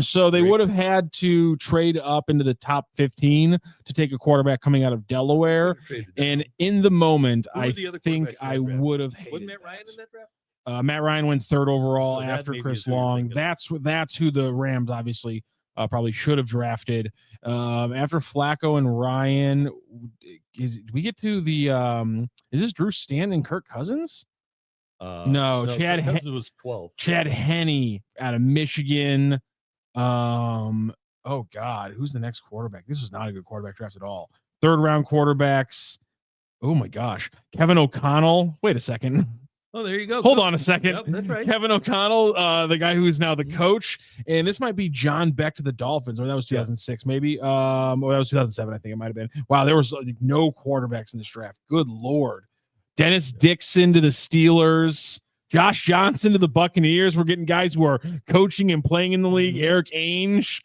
Speaker 2: So they would have had to trade up into the top 15 to take a quarterback coming out of Delaware. And in the moment, I think I would have hated.
Speaker 1: Wasn't Matt Ryan in that draft?
Speaker 2: Matt Ryan went 3rd overall after Chris Long. That's who the Rams obviously probably should have drafted. After Flacco and Ryan, do we get to the is this Drew Stanton and Kirk Cousins? No, Chad
Speaker 1: was 12.
Speaker 2: Chad Henne out of Michigan. Oh God, who's the next quarterback? This was not a good quarterback draft at all. 3rd round quarterbacks. Oh my gosh, Kevin O'Connell. Wait a second.
Speaker 1: Oh, there you go.
Speaker 2: Hold on a second.
Speaker 1: Yep, that's right.
Speaker 2: Kevin O'Connell, the guy who is now the coach, and this might be John Beck to the Dolphins, or that was 2006, maybe. Or that was 2007, I think it might have been. Wow, there was no quarterbacks in this draft. Good Lord. Dennis Dixon to the Steelers. Josh Johnson to the Buccaneers. We're getting guys who are coaching and playing in the league. Eric Ainge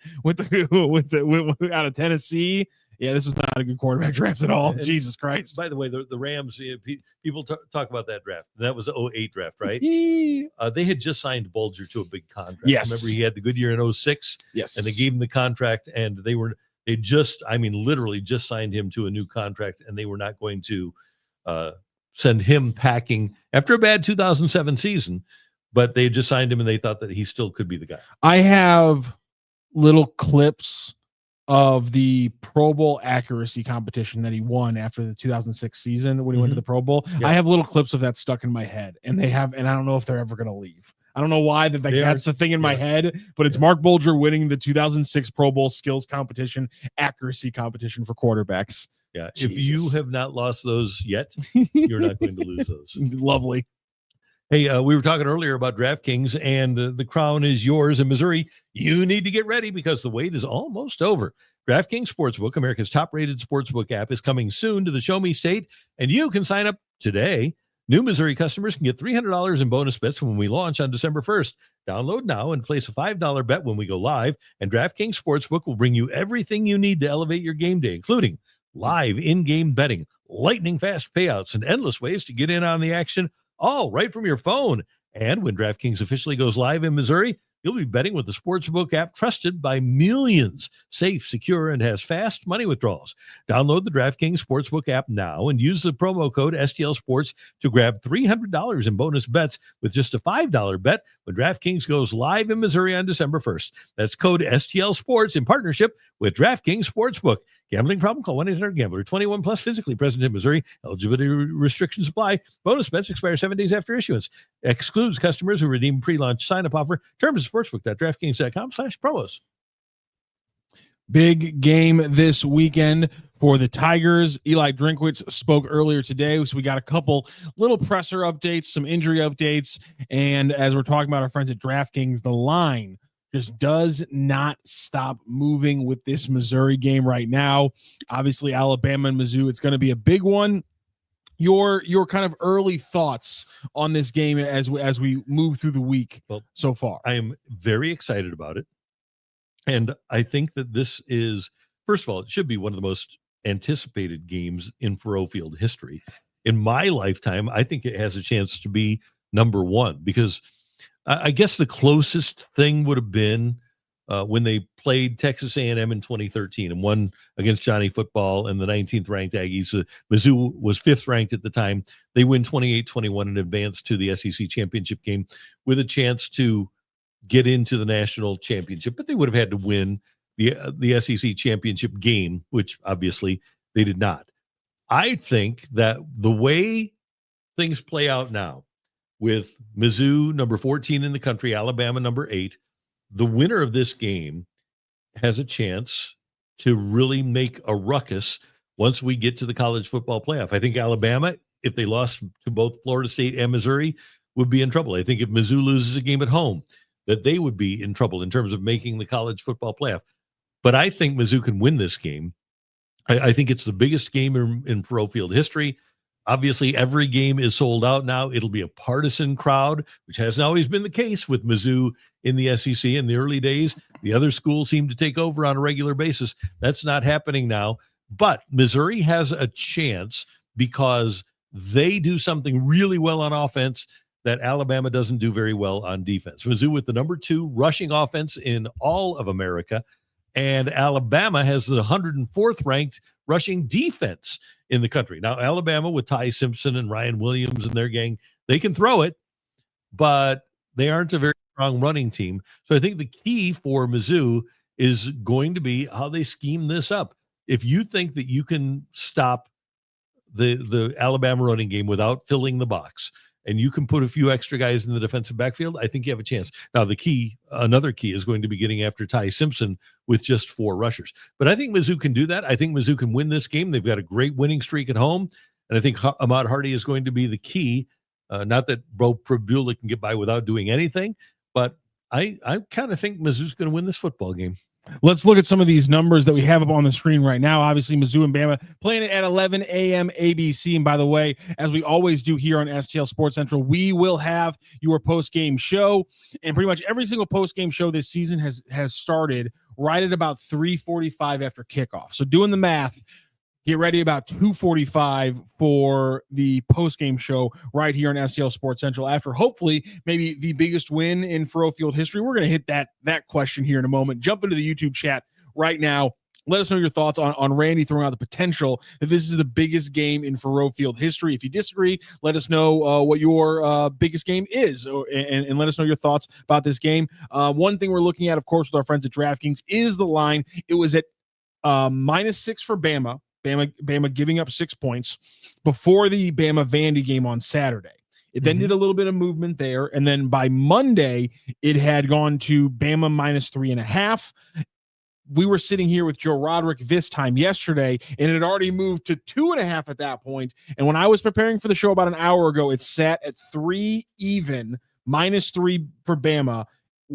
Speaker 2: out of Tennessee. Yeah, this was not a good quarterback draft at all. And Jesus Christ.
Speaker 1: By the way, the Rams, people talk about that draft. That was the 08 draft, right? They had just signed Bulger to a big contract.
Speaker 2: Yes.
Speaker 1: Remember, he had the good year in 06?
Speaker 2: Yes.
Speaker 1: And they gave him the contract, and they just literally just signed him to a new contract, and they were not going to send him packing after a bad 2007 season, but they just signed him, and they thought that he still could be the guy.
Speaker 2: I have little clips of the Pro Bowl accuracy competition that he won after the 2006 season when he went to the Pro Bowl.
Speaker 1: Yeah.
Speaker 2: I have little clips of that stuck in my head, and I don't know if they're ever going to leave. I don't know why that's the thing in my head, but it's Mark Bulger winning the 2006 Pro Bowl skills competition, accuracy competition for quarterbacks.
Speaker 1: Yeah.
Speaker 2: Jesus.
Speaker 1: If you have not lost those yet, you're not going to lose those.
Speaker 2: Lovely.
Speaker 1: Hey, we were talking earlier about DraftKings, and the crown is yours in Missouri. You need to get ready because the wait is almost over. DraftKings Sportsbook, America's top-rated sportsbook app, is coming soon to the Show Me State, and you can sign up today. New Missouri customers can get $300 in bonus bets when we launch on December 1st. Download now and place a $5 bet when we go live, and DraftKings Sportsbook will bring you everything you need to elevate your game day, including live in-game betting, lightning-fast payouts, and endless ways to get in on the action, all right from your phone. And when DraftKings officially goes live in Missouri, you'll be betting with the Sportsbook app trusted by millions. Safe, secure, and has fast money withdrawals. Download the DraftKings Sportsbook app now and use the promo code STL Sports to grab $300 in bonus bets with just a $5 bet when DraftKings goes live in Missouri on December 1st. That's code STL Sports in partnership with DraftKings Sportsbook. Gambling problem? Call 1-800-GAMBLER. 21 plus, physically present in Missouri. Eligibility restrictions apply. Bonus bets expire 7 days after issuance. Excludes customers who redeem pre-launch sign-up offer. Terms at sportsbook.draftkings.com/promos.
Speaker 2: Big game this weekend for the Tigers. Eli Drinkwitz spoke earlier today, so we got a couple little presser updates, some injury updates, and as we're talking about our friends at DraftKings, the line just does not stop moving with this Missouri game right now. Obviously, Alabama and Mizzou, it's going to be a big one. Your kind of early thoughts on this game as we move through the week so far?
Speaker 1: I am very excited about it. And I think that this is, first of all, it should be one of the most anticipated games in Faurot Field history. In my lifetime, I think it has a chance to be number one because I guess the closest thing would have been when they played Texas A&M in 2013 and won against Johnny Football and the 19th ranked Aggies. Mizzou was 5th ranked at the time. They win 28-21 and advance to the SEC championship game with a chance to get into the national championship, but they would have had to win the SEC championship game, which obviously they did not. I think that the way things play out now with Mizzou, number 14 in the country, Alabama, number 8, the winner of this game has a chance to really make a ruckus once we get to the college football playoff. I think Alabama, if they lost to both Florida State and Missouri, would be in trouble. I think if Mizzou loses a game at home, that they would be in trouble in terms of making the college football playoff. But I think Mizzou can win this game. I think it's the biggest game in Faurot Field history. Obviously, every game is sold out now. It'll be a partisan crowd, which hasn't always been the case with Mizzou in the SEC in the early days. The other schools seem to take over on a regular basis. That's not happening now. But Missouri has a chance because they do something really well on offense that Alabama doesn't do very well on defense. Mizzou with the number 2 rushing offense in all of America, and Alabama has the 104th ranked rushing defense in the country. Now, Alabama with Ty Simpson and Ryan Williams and their gang, they can throw it, but they aren't a very strong running team. So I think the key for Mizzou is going to be how they scheme this up. If you think that you can stop the Alabama running game without filling the box, and you can put a few extra guys in the defensive backfield, I think you have a chance. Now, another key is going to be getting after Ty Simpson with just 4 rushers. But I think Mizzou can do that. I think Mizzou can win this game. They've got a great winning streak at home. And I think Ahmad Hardy is going to be the key Not that Bo Prabula can get by without doing anything, but I kind of think Mizzou's going to win this football game.
Speaker 2: Let's look at some of these numbers that we have up on the screen right now. Obviously, Mizzou and Bama playing it at 11 a.m. ABC. And by the way, as we always do here on STL Sports Central, we will have your post-game show. And pretty much every single post-game show this season has started right at about 3:45 after kickoff. So doing the math, get ready about 2:45 for the post-game show right here on STL Sports Central after hopefully maybe the biggest win in Faurot Field history. We're going to hit that question here in a moment. Jump into the YouTube chat right now. Let us know your thoughts on Randy throwing out the potential that this is the biggest game in Faurot Field history. If you disagree, let us know what your biggest game is, and let us know your thoughts about this game. One thing we're looking at, of course, with our friends at DraftKings is the line. It was at -6 for Bama. Bama giving up 6 points before the Bama-Vandy game on Saturday. It then did a little bit of movement there, and then by Monday, it had gone to Bama -3.5. We were sitting here with Joe Roderick this time yesterday, and it had already moved to 2.5 at that point. And when I was preparing for the show about an hour ago, it sat at 3 even, -3 for Bama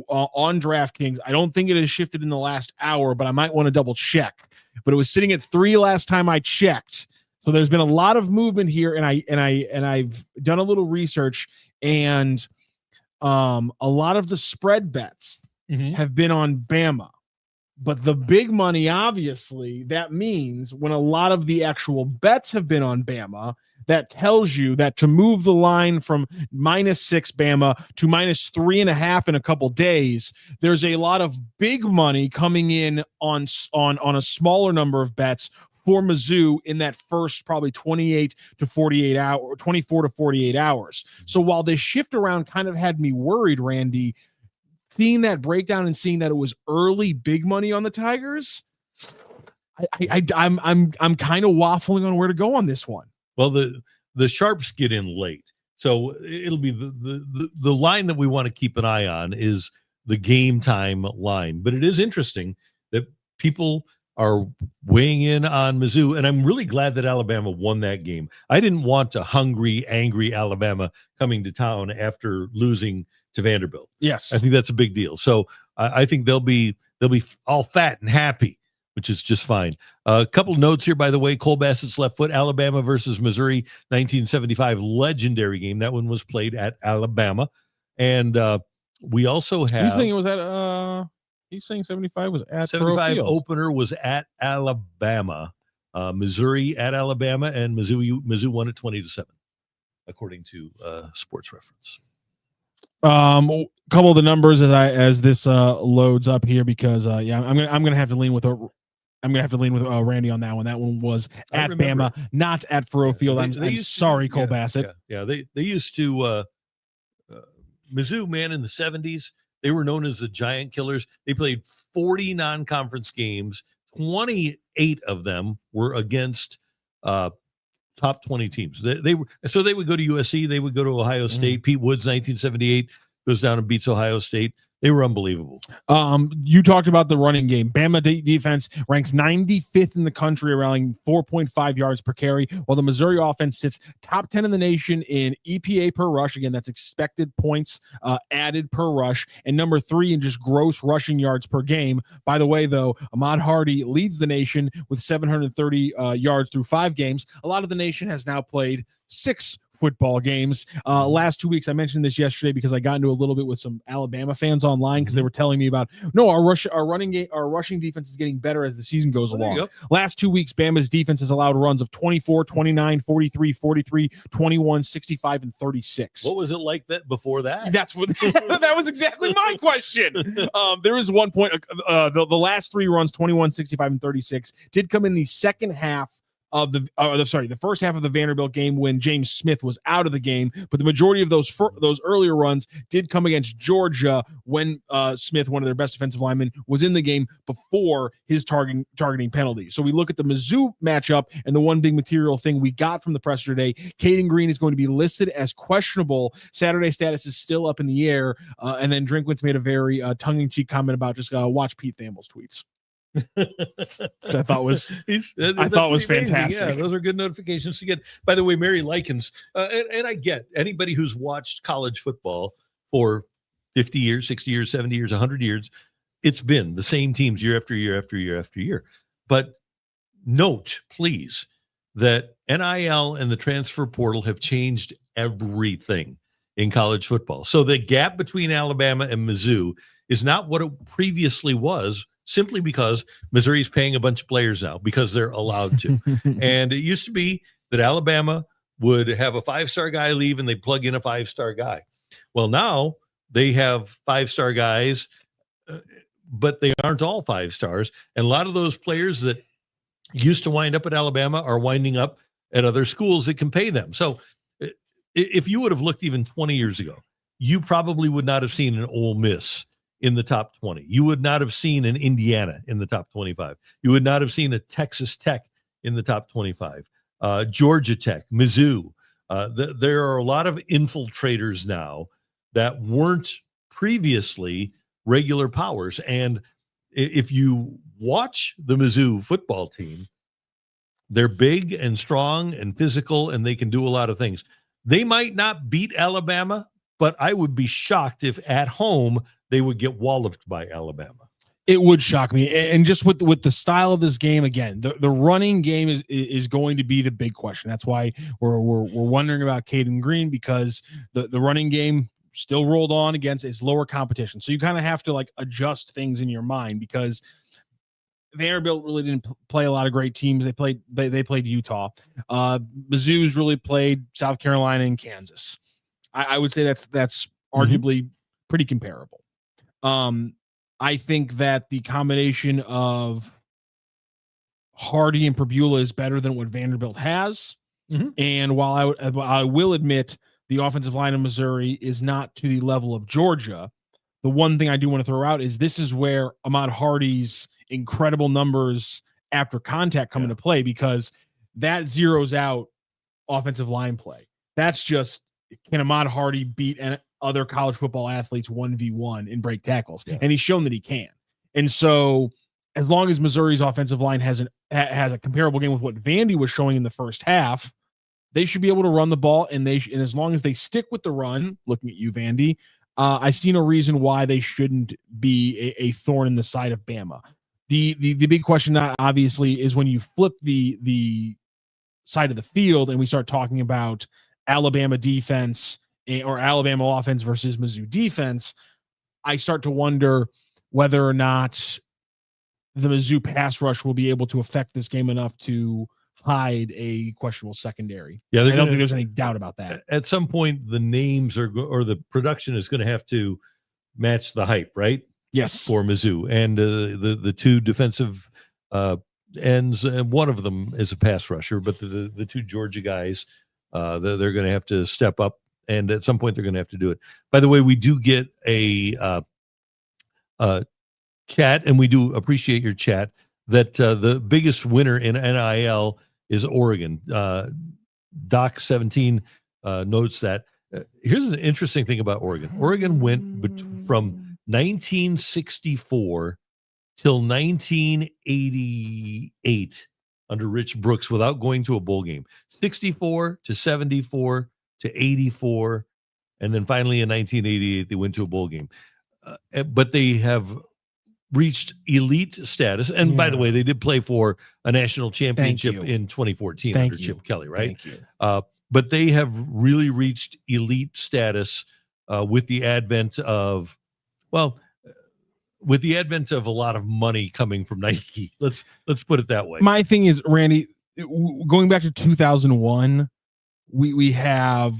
Speaker 2: on DraftKings. I don't think it has shifted in the last hour, but I might want to double check. But it was sitting at 3 last time I checked. So there's been a lot of movement here, and I've done a little research, and a lot of the spread bets have been on Bama. But the big money, obviously, that means when a lot of the actual bets have been on Bama, that tells you that to move the line from -6 Bama to -3.5 in a couple days, there's a lot of big money coming in on a smaller number of bets for Mizzou in that first probably 24 to 48 hours. So while this shift around kind of had me worried, Randy, seeing that breakdown and seeing that it was early big money on the Tigers, I'm kind of waffling on where to go on this one.
Speaker 1: Well, the sharps get in late, so it'll be the line that we want to keep an eye on is the game time line. But it is interesting that people are weighing in on Mizzou, and I'm really glad that Alabama won that game. I didn't want a hungry, angry Alabama coming to town after losing to Vanderbilt.
Speaker 2: Yes,
Speaker 1: I think that's a big deal. So I think they'll be all fat and happy, which is just fine. A couple of notes here, by the way. Cole Bassett's left foot, Alabama versus Missouri, 1975 legendary game. That one was played at Alabama. And we also have...
Speaker 2: He's saying it was at... He's saying 75 was at
Speaker 1: 75 opener was at Alabama. Missouri at Alabama, and Mizzou won it 20-7, according to Sports Reference.
Speaker 2: A couple of the numbers as this loads up here, because I'm gonna have to lean with Randy on that one. That one was at Bama, not at Faurot Field. I'm sorry, Cole Bassett.
Speaker 1: Yeah, they used to Mizzou, man, in the 70s. They were known as the Giant Killers. They played 40 non-conference games. 28 of them were against top 20 teams. They would go to USC. They would go to Ohio State. Pete Woods, 1978, goes down and beats Ohio State. They were unbelievable.
Speaker 2: You talked about the running game. Bama defense ranks 95th in the country, around 4.5 yards per carry, while the Missouri offense sits top 10 in the nation in EPA per rush. Again, that's expected points added per rush, and number 3 in just gross rushing yards per game. By the way, though, Ahmad Hardy leads the nation with 730 yards through 5 games. A lot of the nation has now played 6 football games. Last 2 weeks, I mentioned this yesterday because I got into a little bit with some Alabama fans online because they were telling me about, our rushing defense is getting better as the season goes along. Last 2 weeks, Bama's defense has allowed runs of 24, 29, 43, 43, 21, 65, and 36.
Speaker 1: What was it like that before that?
Speaker 2: That's what that was exactly my question. There is one point, the last 3 runs, 21, 65, and 36, did come in the second half of the first half of the Vanderbilt game when James Smith was out of the game, but the majority of those earlier runs did come against Georgia when Smith, one of their best defensive linemen, was in the game before his targeting penalty. So we look at the Mizzou matchup, and the one big material thing we got from the presser today, Caden Green is going to be listed as questionable. Saturday status is still up in the air, and then Drinkwitz made a very tongue-in-cheek comment about just watch Pete Thamble's tweets. I thought was fantastic.
Speaker 1: Yeah, those are good notifications to get. By the way, Mary Likens, and I get anybody who's watched college football for 50 years, 60 years, 70 years, 100 years, it's been the same teams year after year after year after year. But note, please, that NIL and the transfer portal have changed everything in college football. So the gap between Alabama and Mizzou is not what it previously was, simply because Missouri's paying a bunch of players now because they're allowed to. And it used to be that Alabama would have a 5-star guy leave and they plug in a 5-star guy. Well, now they have 5-star guys, but they aren't all 5 stars. And a lot of those players that used to wind up at Alabama are winding up at other schools that can pay them. So if you would have looked even 20 years ago, you probably would not have seen an Ole Miss in the top 20. You would not have seen an Indiana in the top 25. You would not have seen a Texas Tech in the top 25. Georgia Tech, Mizzou. There are a lot of infiltrators now that weren't previously regular powers. And if you watch the Mizzou football team, they're big and strong and physical, and they can do a lot of things. They might not beat Alabama, but I would be shocked if at home they would get walloped by Alabama.
Speaker 2: It would shock me. And just with the style of this game, again, the running game is going to be the big question. That's why we're wondering about Caden Green, because the running game still rolled on against its lower competition. So you kind of have to like adjust things in your mind, because Vanderbilt really didn't play a lot of great teams. They played Utah. Mizzou's really played South Carolina and Kansas. I would say that's arguably pretty comparable. I think that the combination of Hardy and Prbula is better than what Vanderbilt has. Mm-hmm. And while I will admit the offensive line of Missouri is not to the level of Georgia, the one thing I do want to throw out is this is where Ahmad Hardy's incredible numbers after contact come into play, because that zeroes out offensive line play. That's just, can Ahmad Hardy beat other college football athletes 1v1 in break tackles? Yeah. And he's shown that he can. And so as long as Missouri's offensive line has a comparable game with what Vandy was showing in the first half, they should be able to run the ball. And as long as they stick with the run, looking at you, Vandy, I see no reason why they shouldn't be a thorn in the side of Bama. The big question, obviously, is when you flip the side of the field and we start talking about Alabama defense or Alabama offense versus Mizzou defense, I start to wonder whether or not the Mizzou pass rush will be able to affect this game enough to hide a questionable secondary. Yeah, I don't think there's any doubt about that.
Speaker 1: At some point, the names or the production is going to have to match the hype, right?
Speaker 2: Yes,
Speaker 1: for Mizzou, and the two defensive ends, and one of them is a pass rusher, but the two Georgia guys, they're going to have to step up, and at some point they're going to have to do it. By the way, we do get a chat, and we do appreciate your chat, that the biggest winner in NIL is Oregon. Doc 17 notes that. Here's an interesting thing about Oregon. Oregon went from 1964 till 1988 under Rich Brooks without going to a bowl game. 64 to 74 to 84, and then finally in 1988 they went to a bowl game. But they have reached elite status. And by the way, they did play for a national championship in 2014 under Chip Kelly, right?
Speaker 2: Thank you.
Speaker 1: But they have really reached elite status with the advent of a lot of money coming from Nike. Let's put it that way.
Speaker 2: My thing is, Randy, going back to 2001, we have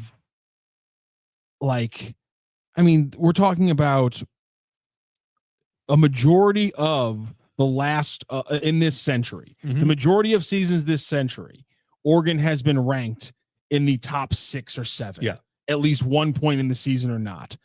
Speaker 2: we're talking about a majority of the last in this century, the majority of seasons this century, Oregon has been ranked in the top 6 or 7 at least one point in the season or not.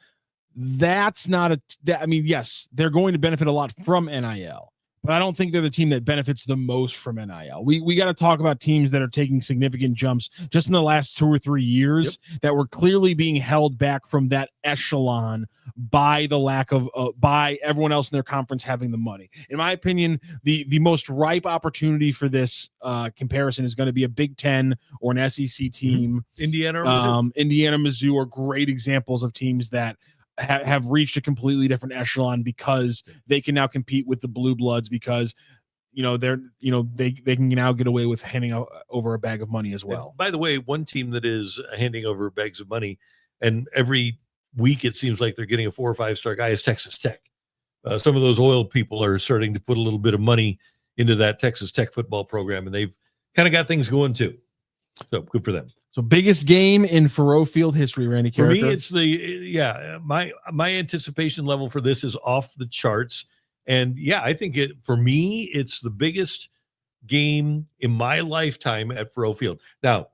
Speaker 2: That's not yes, they're going to benefit a lot from NIL, but I don't think they're the team that benefits the most from NIL. We got to talk about teams that are taking significant jumps just in the last 2 or 3 years that were clearly being held back from that echelon by the lack of by everyone else in their conference having the money. In my opinion, the most ripe opportunity for this comparison is going to be a Big Ten or an SEC team.
Speaker 1: Indiana or Mizzou.
Speaker 2: Indiana, Mizzou are great examples of teams that have reached a completely different echelon because they can now compete with the blue bloods because they can now get away with handing over a bag of money as well.
Speaker 1: And by the way, one team that is handing over bags of money, and every week it seems like they're getting a 4 or 5 star guy, is Texas Tech. Some of those oil people are starting to put a little bit of money into that Texas Tech football program, and they've kind of got things going too. So good for them.
Speaker 2: So biggest game in Faurot Field history, Randy Karraker.
Speaker 1: For me, it's my anticipation level for this is off the charts. And I think for me, it's the biggest game in my lifetime at Faurot Field. Now,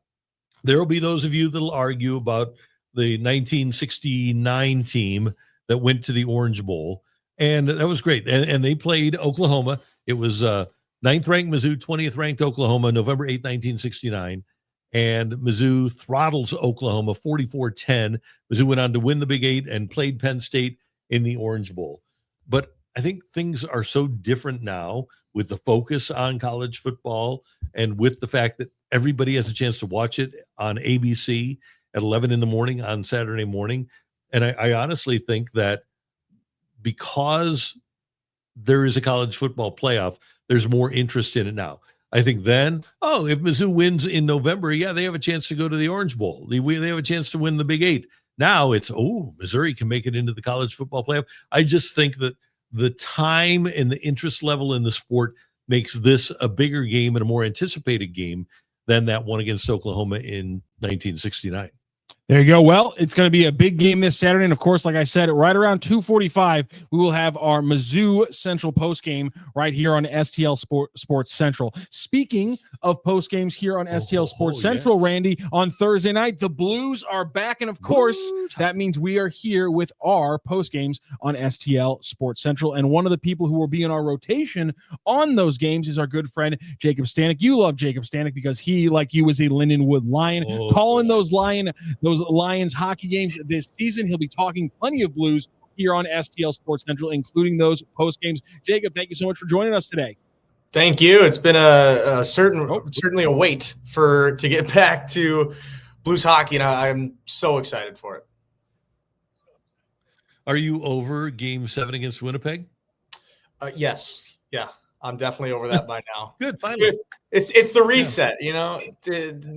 Speaker 1: there will be those of you that'll argue about the 1969 team that went to the Orange Bowl. And that was great. And they played Oklahoma. It was 9th ranked Mizzou, 20th ranked Oklahoma, November 8th, 1969. And Mizzou throttles Oklahoma 44-10. Mizzou went on to win the Big 8 and played Penn State in the Orange Bowl. But I think things are so different now with the focus on college football and with the fact that everybody has a chance to watch it on ABC at 11 in the morning on Saturday morning. And I honestly think that because there is a college football playoff, there's more interest in it now. I think then, if Mizzou wins in November, they have a chance to go to the Orange Bowl. They have a chance to win the Big 8. Now it's, Missouri can make it into the college football playoff. I just think that the time and the interest level in the sport makes this a bigger game and a more anticipated game than that one against Oklahoma in 1969.
Speaker 2: There you go. Well, it's going to be a big game this Saturday. And, of course, like I said, right around 2:45, we will have our Mizzou Central postgame right here on STL Sports Central. Speaking of postgames here on STL Sports Central, Randy, on Thursday night, the Blues are back. And, of course, that means we are here with our postgames on STL Sports Central. And one of the people who will be in our rotation on those games is our good friend, Jacob Stanoch. You love Jacob Stanoch because he, like you, is a Lindenwood Lion. Calling those Lions hockey games this season. He'll be talking plenty of Blues here on STL Sports Central, including those post games. Jacob, thank you so much for joining us today.
Speaker 3: Thank you. It's been certainly a wait to get back to Blues hockey, and I'm so excited for it.
Speaker 1: Are you over Game 7 against Winnipeg?
Speaker 3: Yes. Yeah. I'm definitely over that by now.
Speaker 1: Good, finally.
Speaker 3: It's the reset,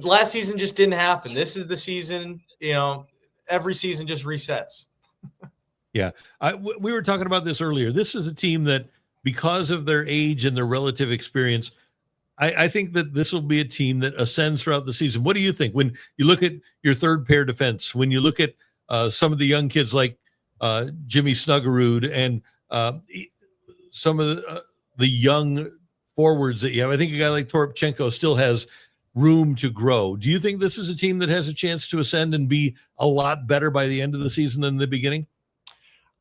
Speaker 3: Last season just didn't happen. This is the season, every season just resets.
Speaker 1: We were talking about this earlier. This is a team that, because of their age and their relative experience, I think that this will be a team that ascends throughout the season. What do you think? When you look at your third pair defense, when you look at some of the young kids like Jimmy Snuggerud and some of the young forwards that you have, I think a guy like Toropchenko still has room to grow. Do you think this is a team that has a chance to ascend and be a lot better by the end of the season than the beginning?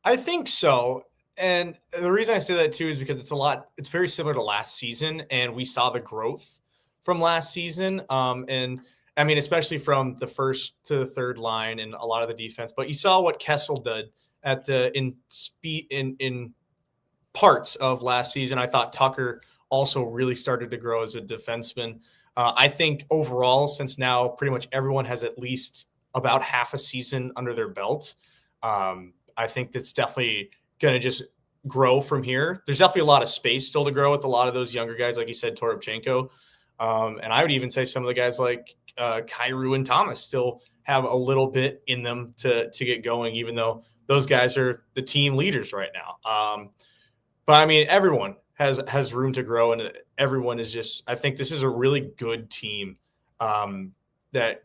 Speaker 3: I think so. And the reason I say that too is because it's very similar to last season, and we saw the growth from last season. And I mean, especially from the first to the third line and a lot of the defense, but you saw what Kessel did in parts of last season. I thought Tucker also really started to grow as a defenseman. I think overall, since now pretty much everyone has at least about half a season under their belt, I think that's definitely going to just grow from here. There's definitely a lot of space still to grow with a lot of those younger guys, like you said, Toropchenko. And I would even say some of the guys like Kyrou and Thomas still have a little bit in them to get going, even though those guys are the team leaders right now. But I mean, everyone has room to grow, and everyone is just, I think this is a really good team that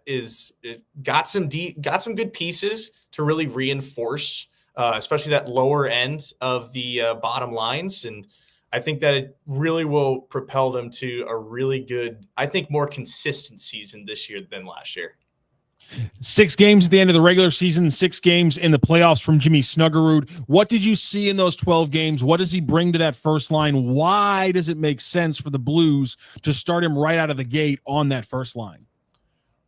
Speaker 3: got some good pieces to really reinforce, especially that lower end of the bottom lines. And I think that it really will propel them to a really good, I think, more consistent season this year than last year.
Speaker 2: 6 games at the end of the regular season, 6 games in the playoffs from Jimmy Snuggerud. What did you see in those 12 games? What does he bring to that first line? Why does it make sense for the Blues to start him right out of the gate on that first line?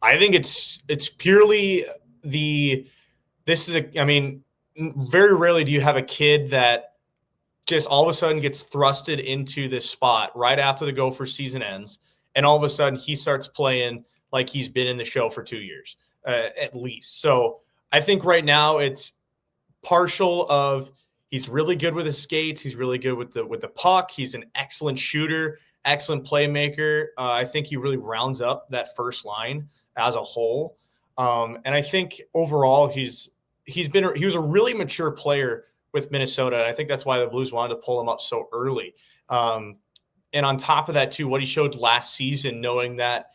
Speaker 3: I think it's purely very rarely do you have a kid that just all of a sudden gets thrusted into this spot right after the Gopher season ends, and all of a sudden he starts playing like he's been in the show for 2 years at least. So I think right now it's partial of he's really good with his skates. He's really good with the puck. He's an excellent shooter, excellent playmaker. I think he really rounds up that first line as a whole. And I think overall he was a really mature player with Minnesota. And I think that's why the Blues wanted to pull him up so early. And on top of that too, what he showed last season, knowing that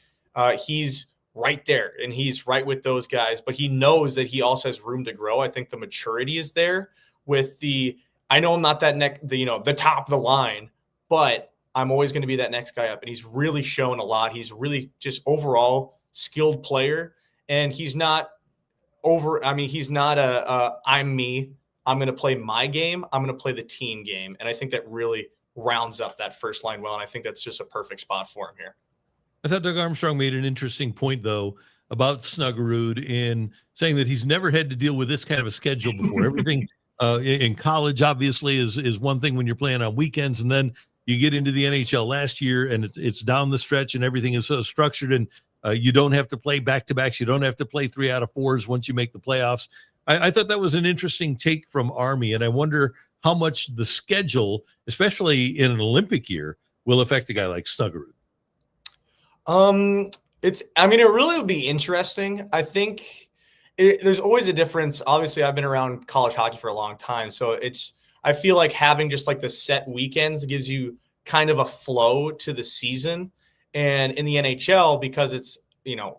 Speaker 3: he's right there and he's right with those guys, but he knows that he also has room to grow. I think the maturity is there with I know I'm not that the top of the line, but I'm always going to be that next guy up. And he's really shown a lot. He's really just overall skilled player, and he's not he's not I'm me. I'm going to play my game. I'm going to play the team game. And I think that really rounds up that first line well. And I think that's just a perfect spot for him here.
Speaker 1: I thought Doug Armstrong made an interesting point, though, about Snuggerud in saying that he's never had to deal with this kind of a schedule before. Everything in college, obviously, is one thing when you're playing on weekends, and then you get into the NHL last year, and it's down the stretch, and everything is so structured, and you don't have to play back-to-backs. You don't have to play 3 out of 4s once you make the playoffs. I thought that was an interesting take from Army, and I wonder how much the schedule, especially in an Olympic year, will affect a guy like Snuggerud.
Speaker 3: It really would be interesting. I think there's always a difference. Obviously, I've been around college hockey for a long time, so I feel like having just like the set weekends gives you kind of a flow to the season. And in the NHL, because it's,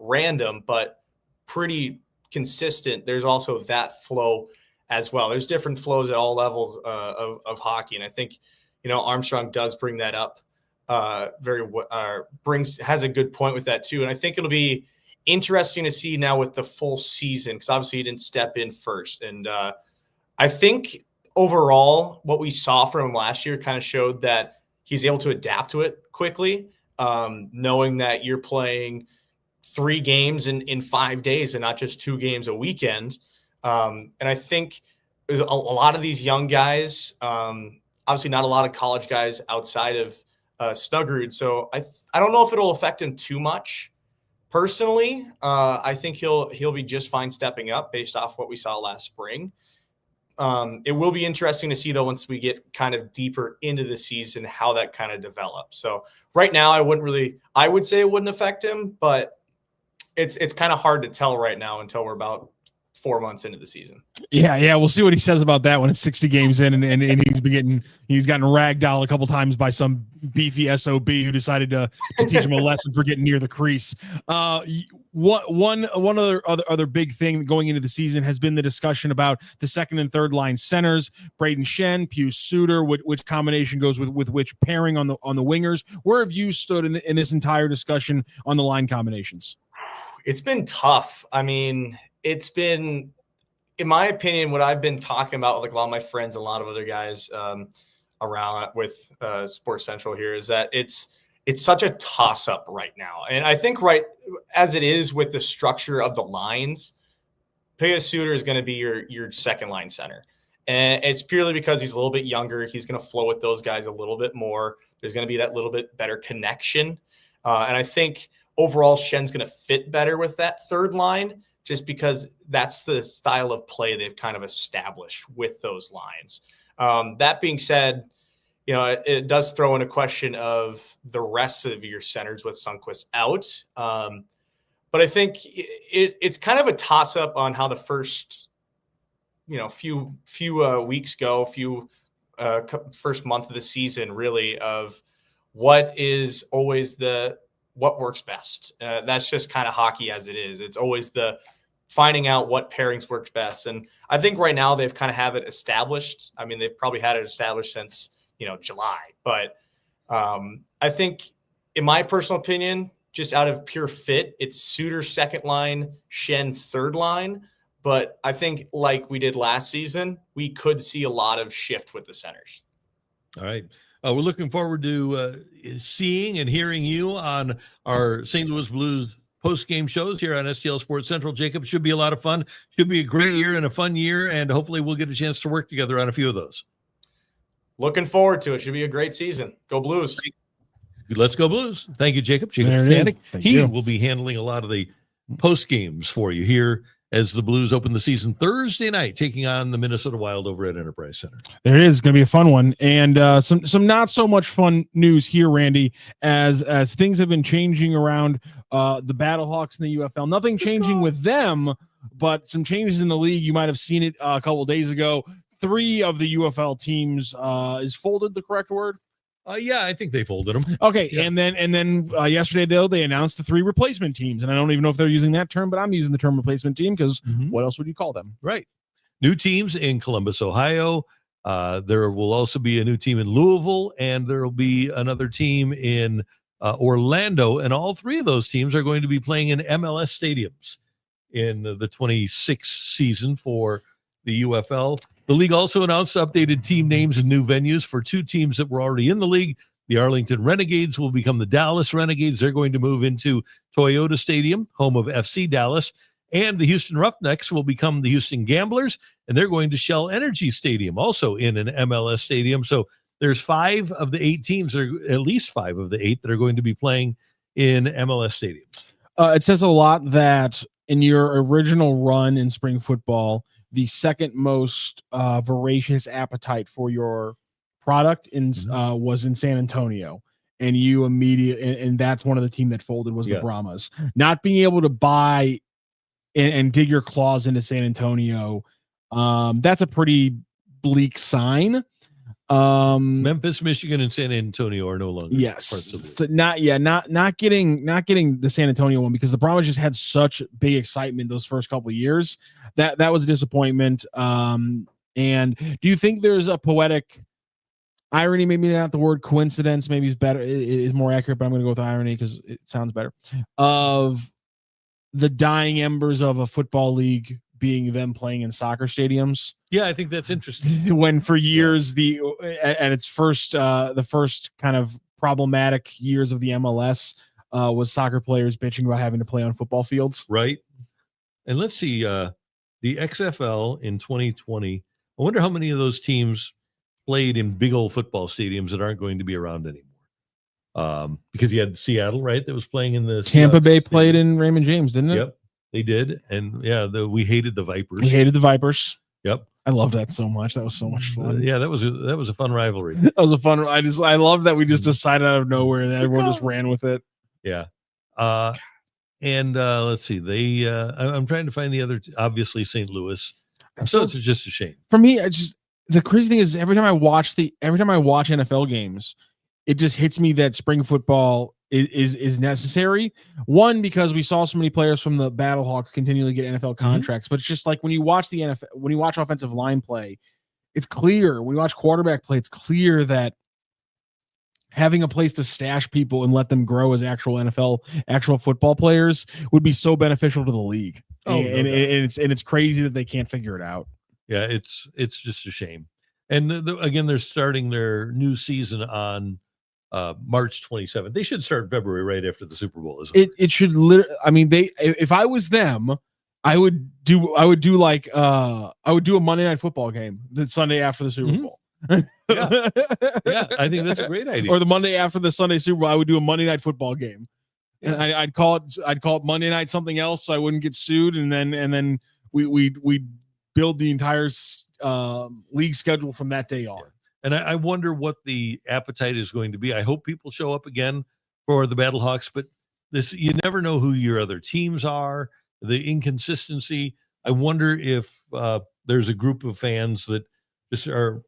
Speaker 3: random, but pretty consistent, there's also that flow as well. There's different flows at all levels of hockey. And I think, Armstrong does bring that up has a good point with that too. And I think it'll be interesting to see now with the full season, because obviously he didn't step in first. And I think overall what we saw from him last year kind of showed that he's able to adapt to it quickly, knowing that you're playing 3 games in 5 days and not just 2 games a weekend. And I think a lot of these young guys, obviously not a lot of college guys outside of Snuggerud. So I don't know if it'll affect him too much. Personally, I think he'll be just fine stepping up based off what we saw last spring. It will be interesting to see, though, once we get kind of deeper into the season, how that kind of develops. So right now, I would say it wouldn't affect him, but it's kind of hard to tell right now until we're about 4 months into the season.
Speaker 2: Yeah. We'll see what he says about that when it's 60 games in and he's gotten ragdolled a couple times by some beefy SOB who decided to teach him a lesson for getting near the crease. One other big thing going into the season has been the discussion about the second and third line centers, Braden Shen, Pius Suter, which combination goes with which pairing on the wingers. Where have you stood in this entire discussion on the line combinations?
Speaker 3: It's been tough. It's been, in my opinion, what I've been talking about with a lot of my friends and a lot of other guys around with Sports Central here is that it's such a toss-up right now. And I think right as it is with the structure of the lines, Pius Suter is going to be your second line center. And it's purely because he's a little bit younger. He's going to flow with those guys a little bit more. There's going to be that little bit better connection. And I think overall Shen's going to fit better with that third line, just because that's the style of play they've kind of established with those lines. That being said, it does throw in a question of the rest of your centers with Sundqvist out. But I think it's kind of a toss-up on how the first, few weeks go, first month of the season, really, of what is always what works best. That's just kind of hockey as it is. It's always finding out what pairings works best. And I think right now they've kind of have it established. They've probably had it established since, July. But I think, in my personal opinion, just out of pure fit, it's Suter second line, Shen third line. But I think like we did last season, we could see a lot of shift with the centers.
Speaker 1: All right. We're looking forward to seeing and hearing you on our St. Louis Blues post-game shows here on STL Sports Central. Jacob, should be a lot of fun. Should be a great year and a fun year, and hopefully we'll get a chance to work together on a few of those.
Speaker 3: Looking forward to it. Should be a great season. Go Blues.
Speaker 1: Let's go Blues. Thank you, Jacob. Jacob Stanoch. He will be handling a lot of the post-games for you here as the Blues open the season Thursday night, taking on the Minnesota Wild over at Enterprise Center.
Speaker 2: There it is. It's going to be a fun one. And some not so much fun news here, Randy, as things have been changing around the Battlehawks in the UFL. Nothing changing with them, but some changes in the league. You might have seen it a couple of days ago. 3 of the UFL teams is folded the correct word?
Speaker 1: Yeah, I think they folded them.
Speaker 2: Okay,
Speaker 1: yeah.
Speaker 2: and then yesterday though they announced the 3 replacement teams, and I don't even know if they're using that term, but I'm using the term replacement team because what else would you call them?
Speaker 1: Right. New teams in Columbus, Ohio. There will also be a new team in Louisville, and there will be another team in Orlando, and all 3 of those teams are going to be playing in MLS stadiums in the 26th season for the UFL. The league also announced updated team names and new venues for 2 teams that were already in the league. The Arlington Renegades will become the Dallas Renegades. They're going to move into Toyota Stadium, home of FC Dallas. And the Houston Roughnecks will become the Houston Gamblers, and they're going to Shell Energy Stadium, also in an MLS stadium. So there's 5 of the 8 teams, or at least 5 of the 8, that are going to be playing in MLS stadiums.
Speaker 2: It says a lot that in your original run in spring football, the second most voracious appetite for your product was in San Antonio, and you immediately and that's one of the team that folded was the Brahmas. Not being able to buy and dig your claws into San Antonio, that's a pretty bleak sign.
Speaker 1: Memphis, Michigan, and San Antonio are no longer parts of it.
Speaker 2: So not getting the San Antonio one, because the Brahmas just had such big excitement those first couple of years. That was a disappointment. And do you think there's a poetic irony, maybe not the word coincidence, maybe is better, is more accurate, but I'm going to go with irony because it sounds better, of the dying embers of a football league being them playing in soccer stadiums?
Speaker 1: Yeah, I think that's interesting.
Speaker 2: When for years at its first the first kind of problematic years of the MLS was soccer players bitching about having to play on football fields.
Speaker 1: Right. And let's see, the XFL in 2020, I wonder how many of those teams played in big old football stadiums that aren't going to be around anymore. Because you had Seattle, right, that was playing in the
Speaker 2: Tampa Bay played in Raymond James, didn't it?
Speaker 1: Yep, they did. And we hated the Vipers.
Speaker 2: We hated the Vipers.
Speaker 1: Yep.
Speaker 2: I loved that so much. That was so much fun.
Speaker 1: Yeah, that was a fun rivalry.
Speaker 2: That was a fun. I love that we just decided out of nowhere and everyone just ran with it.
Speaker 1: Yeah. And let's see. I'm trying to find the other. Obviously, St. Louis. So it's just a shame.
Speaker 2: For me, the crazy thing is every time I watch NFL games, it just hits me that spring football is necessary. One, because we saw so many players from the Battlehawks continually get NFL contracts, but it's just like when you watch the NFL, when you watch offensive line play, it's clear. When you watch quarterback play, it's clear that having a place to stash people and let them grow as actual football players would be so beneficial to the league. It's crazy that they can't figure it out.
Speaker 1: Yeah, it's just a shame. And again, they're starting their new season on March 27th. They should start February right after the Super Bowl is over.
Speaker 2: It should I mean, if I was them, I would do a Monday Night Football game the Sunday after the Super Bowl.
Speaker 1: Yeah, I think that's a great idea.
Speaker 2: Or the Monday after the Sunday Super Bowl, I would do a Monday Night Football game. Yeah. And I'd call it Monday Night something else so I wouldn't get sued, and then we build the entire league schedule from that day on.
Speaker 1: And I wonder what the appetite is going to be. I hope people show up again for the Battlehawks, but you never know who your other teams are, the inconsistency. I wonder if there's a group of fans that just are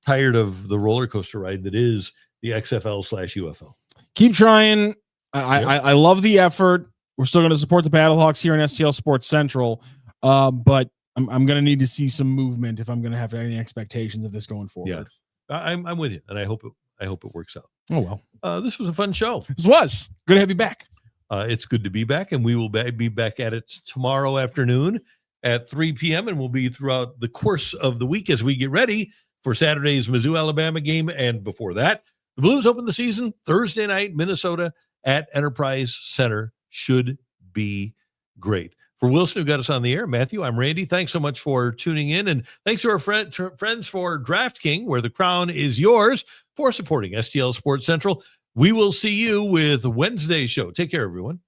Speaker 1: tired of the roller coaster ride that is the XFL/UFL. Keep
Speaker 2: trying. I love the effort. We're still going to support the Battlehawks here in STL Sports Central, but I'm going to need to see some movement if I'm going to have any expectations of this going forward.
Speaker 1: Yeah. I'm with you, and I hope it works out.
Speaker 2: Oh well.
Speaker 1: This was a fun show.
Speaker 2: This was good to have you back.
Speaker 1: It's good to be back, and we will be back at it tomorrow afternoon at 3 p.m., and we'll be throughout the course of the week as we get ready for Saturday's Mizzou Alabama game. And before that, the Blues open the season Thursday night, Minnesota at Enterprise Center. Should be great. For Wilson, who got us on the air, Matthew, I'm Randy. Thanks so much for tuning in, and thanks to our friends for DraftKings, where the crown is yours, for supporting STL Sports Central. We will see you with Wednesday's show. Take care, everyone.